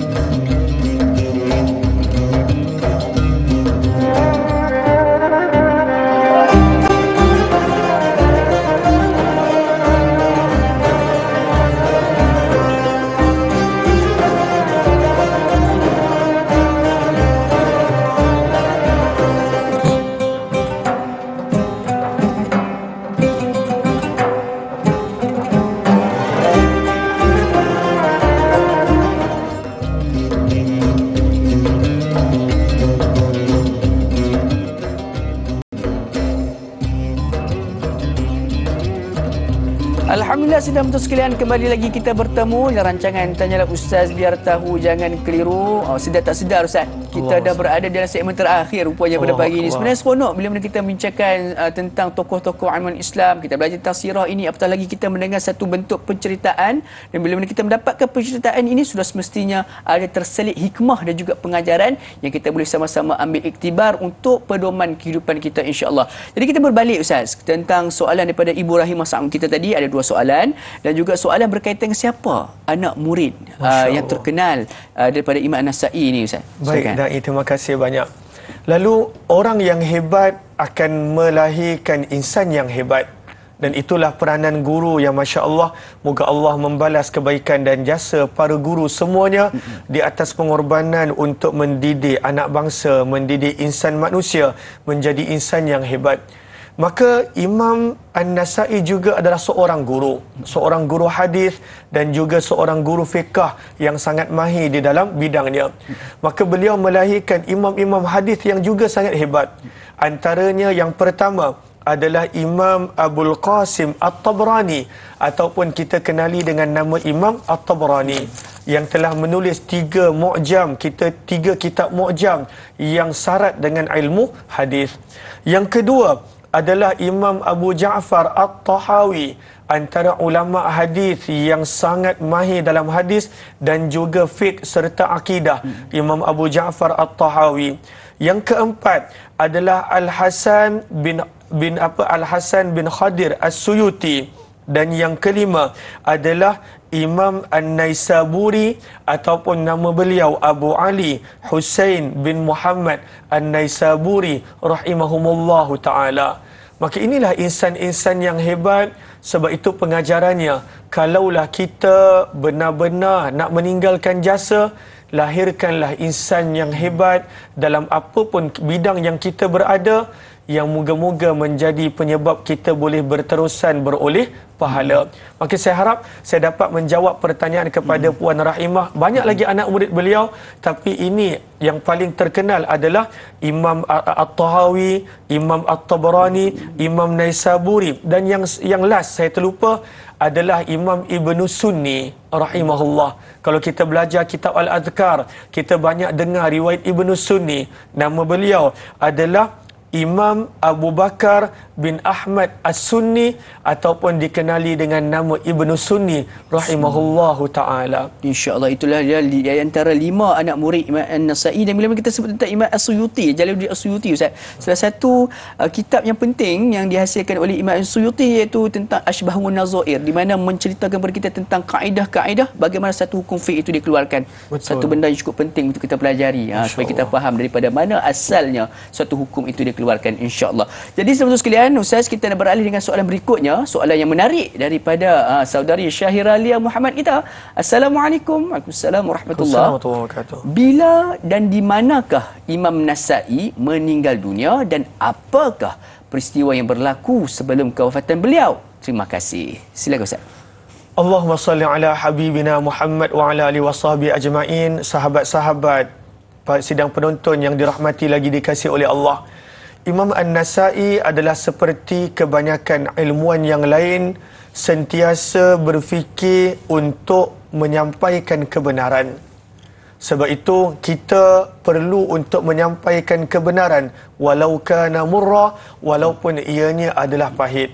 S1: Alhamdulillah, sedang betul sekalian, kembali lagi kita bertemu dalam rancangan Tanyalah Ustaz Biar Tahu Jangan Keliru. Sedar tak sedar Ustaz, kita dah berada dalam segmen terakhir rupanya pada pagi ini. Sebenarnya seronok bila mana kita bincangkan tentang tokoh-tokoh aman Islam, kita belajar tentang sirah ini, apatah lagi kita mendengar satu bentuk penceritaan, dan bila mana kita mendapatkan penceritaan ini, sudah semestinya ada terselit hikmah dan juga pengajaran yang kita boleh sama-sama ambil iktibar untuk pedoman kehidupan kita, insya-Allah. Jadi kita berbalik Ustaz tentang soalan daripada Ibu Rahimah Saud kita tadi. Ada dua soalan, dan juga soalan berkaitan dengan siapa anak murid yang terkenal daripada Imam Nasa'i ini Ustaz.
S2: Baik, Da'i, terima kasih banyak. Lalu orang yang hebat akan melahirkan insan yang hebat. Dan itulah peranan guru yang Masya Allah, moga Allah membalas kebaikan dan jasa para guru semuanya di atas pengorbanan untuk mendidik anak bangsa, mendidik insan manusia menjadi insan yang hebat. Maka Imam An-Nasa'i juga adalah seorang guru hadis dan juga seorang guru fiqh yang sangat mahir di dalam bidangnya. Maka beliau melahirkan imam-imam hadis yang juga sangat hebat. Antaranya yang pertama adalah Imam Abul Qasim At-Tabrani, ataupun kita kenali dengan nama Imam At-Tabrani, yang telah menulis tiga kitab mu'jam yang syarat dengan ilmu hadis. Yang kedua adalah Imam Abu Ja'far At-Tahawi, antara ulama hadis yang sangat mahir dalam hadis dan juga fiqh serta akidah, Imam Abu Ja'far At-Tahawi. Yang keempat adalah Al-Hasan bin Khadir As-Suyuti, dan yang kelima adalah Imam An-Naisaburi, ataupun nama beliau Abu Ali Husain bin Muhammad An-Naisaburi rahimahumullahu ta'ala. Maka inilah insan-insan yang hebat. Sebab itu pengajarannya, kalaulah kita benar-benar nak meninggalkan jasa, lahirkanlah insan yang hebat dalam apapun bidang yang kita berada, yang moga-moga menjadi penyebab kita boleh berterusan beroleh pahala. Maka saya harap saya dapat menjawab pertanyaan kepada Puan Rahimah. Banyak lagi anak murid beliau, tapi ini yang paling terkenal adalah Imam At-Tahawi, Imam At-Tabrani, Imam Naisaburi, dan yang last saya terlupa adalah Imam Ibn Sunni rahimahullah. Kalau kita belajar kitab Al-Adhkar, kita banyak dengar riwayat Ibn Sunni. Nama beliau adalah Imam Abu Bakar bin Ahmad As-Sunni, ataupun dikenali dengan nama Ibnu Sunni rahimahullahu ta'ala.
S1: InsyaAllah itulah dia di antara 5 anak murid Imam An-Nasa'i. Dan bila kita sebut tentang Imam As-Suyuti, Jalaluddin As-Suyuti, Ustaz, salah satu kitab yang penting yang dihasilkan oleh Imam As-Suyuti iaitu tentang Ashbahun Nazair, di mana menceritakan kepada kita tentang kaedah-kaedah bagaimana satu hukum fiqh itu dikeluarkan. Betul. Satu benda yang cukup penting untuk kita pelajari, supaya kita faham daripada mana asalnya suatu hukum itu dikeluarkan, insya-Allah. Jadi saudara sekalian, Ustaz, kita nak beralih dengan soalan berikutnya, soalan yang menarik daripada saudari Syahira Lia Muhammad kita. Assalamualaikum. Waalaikumsalam warahmatullahi wabarakatuh. Bila dan di manakah Imam Nasa'i meninggal dunia, dan apakah peristiwa yang berlaku sebelum kewafatan beliau? Terima kasih. Silakan Ustaz.
S2: Allahumma salli ala habibina Muhammad wa ala alihi washabihi ajma'in. Sahabat-sahabat sidang penonton yang dirahmati lagi dikasihi oleh Allah, Imam An-Nasa'i adalah seperti kebanyakan ilmuwan yang lain, sentiasa berfikir untuk menyampaikan kebenaran. Sebab itu kita perlu untuk menyampaikan kebenaran walau kana murra, walaupun ianya adalah pahit.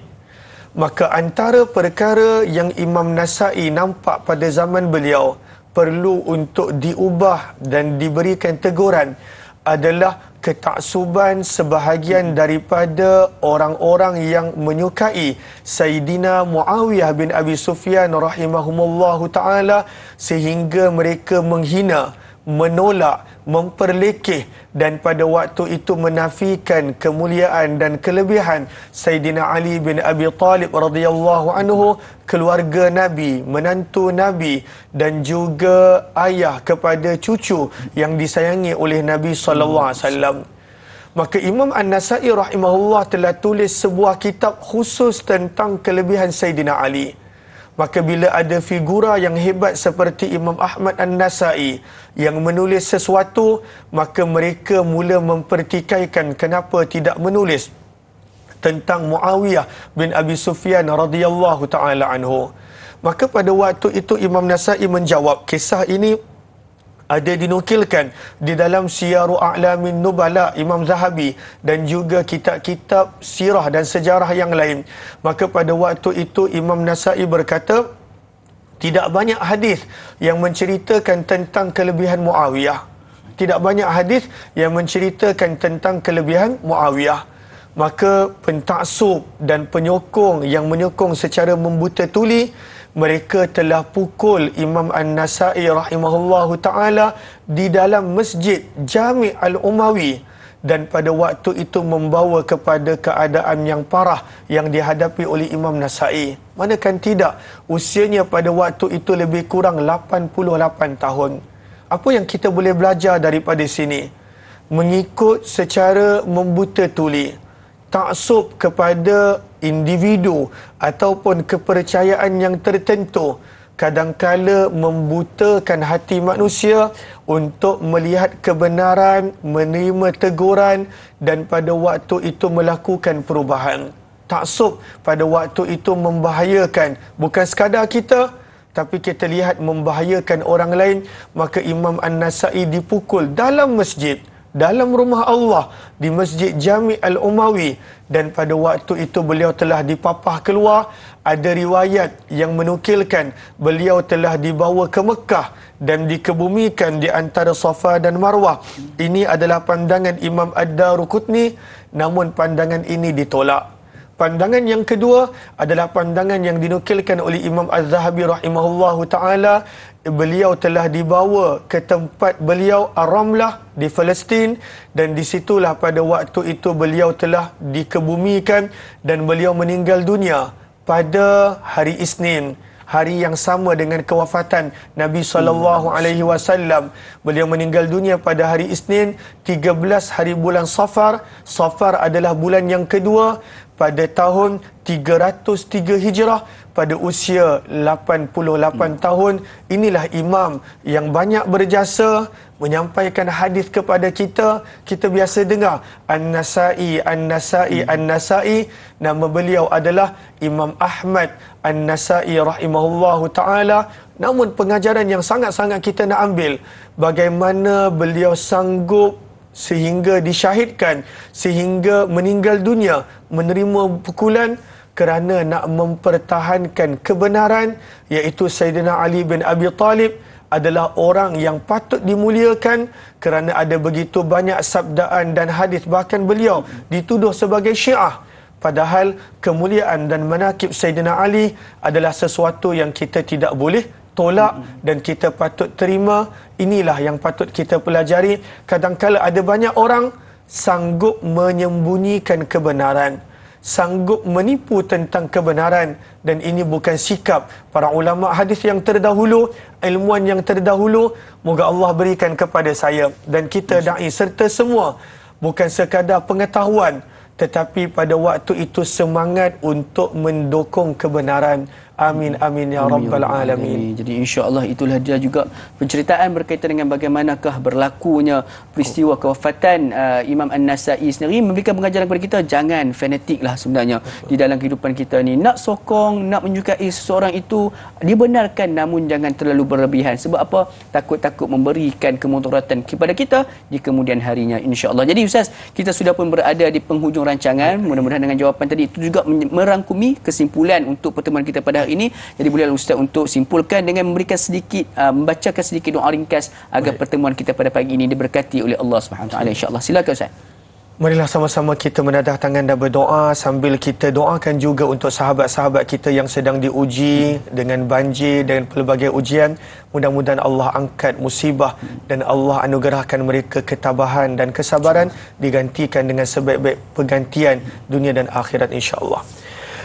S2: Maka antara perkara yang Imam Nasa'i nampak pada zaman beliau perlu untuk diubah dan diberikan teguran adalah ketaksuban sebahagian daripada orang-orang yang menyukai Sayyidina Muawiyah bin Abi Sufyan rahimahumullahu ta'ala, sehingga mereka menghina, menolak, memperlekeh, dan pada waktu itu menafikan kemuliaan dan kelebihan Sayyidina Ali bin Abi Talib radhiyallahu anhu, keluarga Nabi, menantu Nabi, dan juga ayah kepada cucu yang disayangi oleh Nabi sallallahu alaihi wasallam. Maka Imam An-Nasa'i rahimahullah telah tulis sebuah kitab khusus tentang kelebihan Sayyidina Ali. Maka bila ada figura yang hebat seperti Imam Ahmad An-Nasa'i yang menulis sesuatu, maka mereka mula mempertikaikan kenapa tidak menulis tentang Muawiyah bin Abi Sufyan radhiyallahu ta'ala anhu. Maka pada waktu itu Imam Nasa'i menjawab. Kisah ini ada dinukilkan di dalam Siyaru A'lamin Nubala Imam Zahabi, dan juga kitab-kitab sirah dan sejarah yang lain. Maka pada waktu itu Imam Nasa'i berkata, tidak banyak hadis yang menceritakan tentang kelebihan Muawiyah. Tidak banyak hadis yang menceritakan tentang kelebihan Muawiyah. Maka pentaksub dan penyokong yang menyokong secara membuta tuli, mereka telah pukul Imam An-Nasa'i rahimahullahu ta'ala di dalam Masjid Jami' Al-Umawi dan pada waktu itu membawa kepada keadaan yang parah yang dihadapi oleh Imam Nasai. Manakan tidak, usianya pada waktu itu lebih kurang 88 tahun. Apa yang kita boleh belajar daripada sini? Mengikut secara membuta tuli, taksub kepada individu ataupun kepercayaan yang tertentu kadangkala membutakan hati manusia untuk melihat kebenaran, menerima teguran dan pada waktu itu melakukan perubahan. Taksub pada waktu itu membahayakan bukan sekadar kita, tapi kita lihat membahayakan orang lain. Maka Imam An-Nasai dipukul dalam masjid, dalam rumah Allah, di Masjid Jami' Al-Umawi, dan pada waktu itu beliau telah dipapah keluar. Ada riwayat yang menukilkan beliau telah dibawa ke Mekah dan dikebumikan di antara Safa dan Marwah. Ini adalah pandangan Imam Ad-Daruqutni, namun pandangan ini ditolak. Pandangan yang kedua adalah pandangan yang dinukilkan oleh Imam Az-Zahabi rahimahullahu ta'ala. Beliau telah dibawa ke tempat beliau Ar-Ramlah di Palestin, dan disitulah pada waktu itu beliau telah dikebumikan dan beliau meninggal dunia pada hari Isnin, hari yang sama dengan kewafatan Nabi SAW. Beliau meninggal dunia pada hari Isnin, 13 hari bulan Safar. Safar adalah bulan yang kedua pada tahun 303 Hijrah, pada usia 88 tahun. Inilah imam yang banyak berjasa menyampaikan hadis kepada kita. Kita biasa dengar An-Nasai, An-Nasai, An-Nasai. Nama beliau adalah Imam Ahmad An-Nasai rahimahullahu ta'ala. Namun pengajaran yang sangat-sangat kita nak ambil, bagaimana beliau sanggup sehingga disyahidkan, sehingga meninggal dunia, menerima pukulan kerana nak mempertahankan kebenaran, iaitu Sayyidina Ali bin Abi Talib adalah orang yang patut dimuliakan kerana ada begitu banyak sabdaan dan hadis, bahkan beliau dituduh sebagai Syiah. Padahal kemuliaan dan manakib Sayyidina Ali adalah sesuatu yang kita tidak boleh tolak dan kita patut terima. Inilah yang patut kita pelajari. Kadangkala ada banyak orang sanggup menyembunyikan kebenaran, sanggup menipu tentang kebenaran, dan ini bukan sikap para ulama hadis yang terdahulu, ilmuwan yang terdahulu. Moga Allah berikan kepada saya dan kita dai serta semua bukan sekadar pengetahuan, tetapi pada waktu itu semangat untuk mendukung kebenaran. Amin, amin ya rabbal alamin.
S1: Jadi insya-Allah itulah dia juga penceritaan berkaitan dengan bagaimanakah berlakunya peristiwa kewafatan Imam An-Nasai sendiri, memberikan pengajaran kepada kita jangan fanatiklah sebenarnya di dalam kehidupan kita ni. Nak sokong, nak menyukai seseorang itu dibenarkan, namun jangan terlalu berlebihan. Sebab apa? Takut-takut memberikan kemudaratan kepada kita di kemudian harinya, insya-Allah. Jadi Ustaz, kita sudah pun berada di penghujung rancangan. Mudah-mudahan dengan jawapan tadi itu juga merangkumi kesimpulan untuk pertemuan kita pada hari ini. Jadi bolehlah Ustaz untuk simpulkan dengan memberikan sedikit membacakan sedikit doa ringkas agar pertemuan kita pada pagi ini diberkati oleh Allah Subhanahu Wa Taala, insya-Allah. Silakan Ustaz.
S2: Marilah sama-sama kita menadah tangan dan berdoa sambil kita doakan juga untuk sahabat-sahabat kita yang sedang diuji dengan banjir dan pelbagai ujian. Mudah-mudahan Allah angkat musibah dan Allah anugerahkan mereka ketabahan dan kesabaran, digantikan dengan sebaik-baik pergantian dunia dan akhirat, insya-Allah.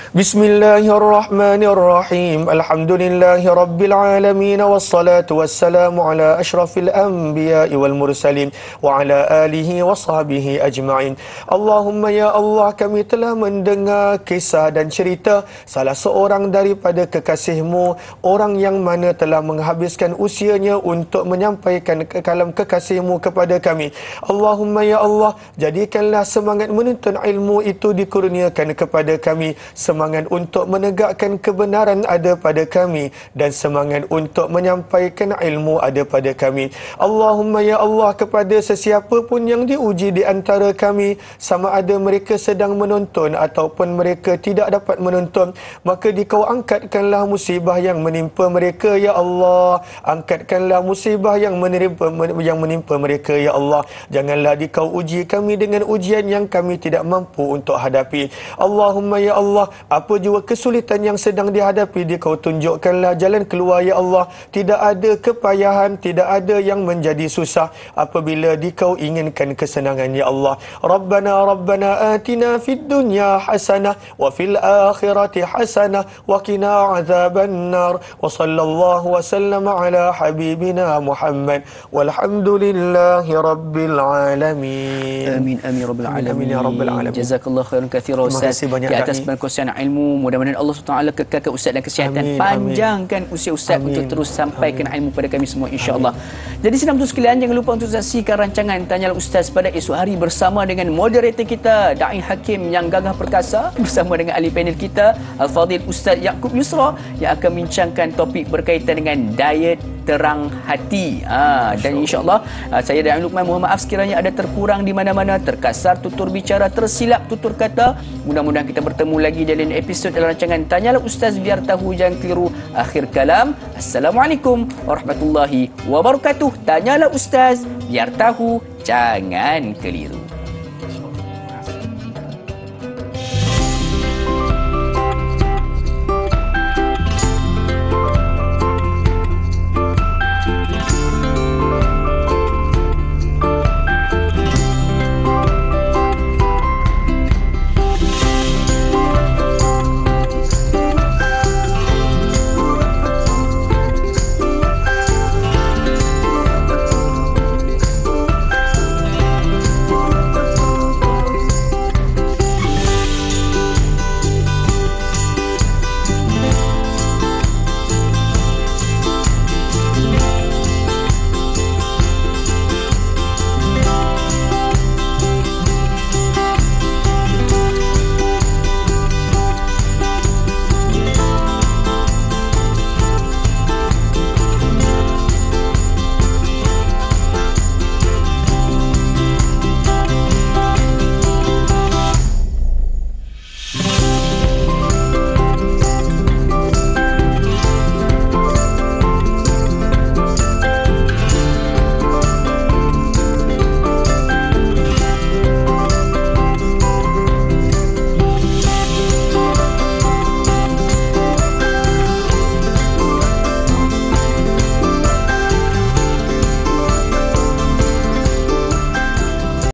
S2: Bismillahirrahmanirrahim. Alhamdulillahi rabbil alamin, wassalatu wassalamu ala asyrafil anbiya'i wal mursalin wa ala alihi wa sahbihi ajma'in. Allahumma ya Allah, kami telah mendengar kisah dan cerita salah seorang daripada kekasih-Mu, orang yang mana telah menghabiskan usianya untuk menyampaikan kalam kekasih-Mu kepada kami. Allahumma ya Allah, jadikanlah semangat menuntut ilmu itu dikurniakan kepada kami, semangat untuk menegakkan kebenaran ada pada kami, dan semangat untuk menyampaikan ilmu ada pada kami. Allahumma ya Allah, kepada sesiapa pun yang diuji di antara kami, sama ada mereka sedang menonton ataupun mereka tidak dapat menonton, maka Dikau angkatkanlah musibah yang menimpa mereka ya Allah. Angkatkanlah musibah yang menimpa mereka ya Allah. Janganlah Dikau uji kami dengan ujian yang kami tidak mampu untuk hadapi. Allahumma ya Allah, Apa jua kesulitan yang sedang dihadapi dia, Kau tunjukkanlah jalan keluar ya Allah. Tidak ada kepayahan, tidak ada yang menjadi susah apabila Kau inginkan kesenangan ya Allah. Rabbana atina fid dunya hasanah wa fil akhirati hasanah wa qina adzaban nar. Wa sallallahu wa sallama ala habibina Muhammad walhamdulillahi rabbil alamin.
S1: Amin amin rabbil alamin.
S2: Amin ya rabbil alamin.
S1: Jazakallahu khairan katsira Ustaz di atas perkongsian ilmu. Mudah-mudahan Allah SWT kekalkan Ustaz dan kesihatan.
S2: Amin,
S1: panjangkan usia Ustaz untuk terus sampaikan ilmu pada kami semua insya-Allah. Jadi senang untuk sekalian, jangan lupa untuk saksikan rancangan Tanyalah Ustaz pada esok hari bersama dengan moderator kita Dai Hakim yang gagah perkasa, bersama dengan ahli panel kita Al-Fadhil Ustaz Yaakob Yusra yang akan bincangkan topik berkaitan dengan diet terang hati. Dan insya-Allah saya dan Luqman mohon maaf sekiranya ada terkurang di mana-mana, terkasar tutur bicara, tersilap tutur kata. Mudah-mudahan kita bertemu lagi dalam episod dalam rancangan Tanyalah Ustaz, biar tahu jangan keliru. Akhir kalam, Assalamualaikum warahmatullahi wabarakatuh. Tanyalah Ustaz, biar tahu jangan keliru.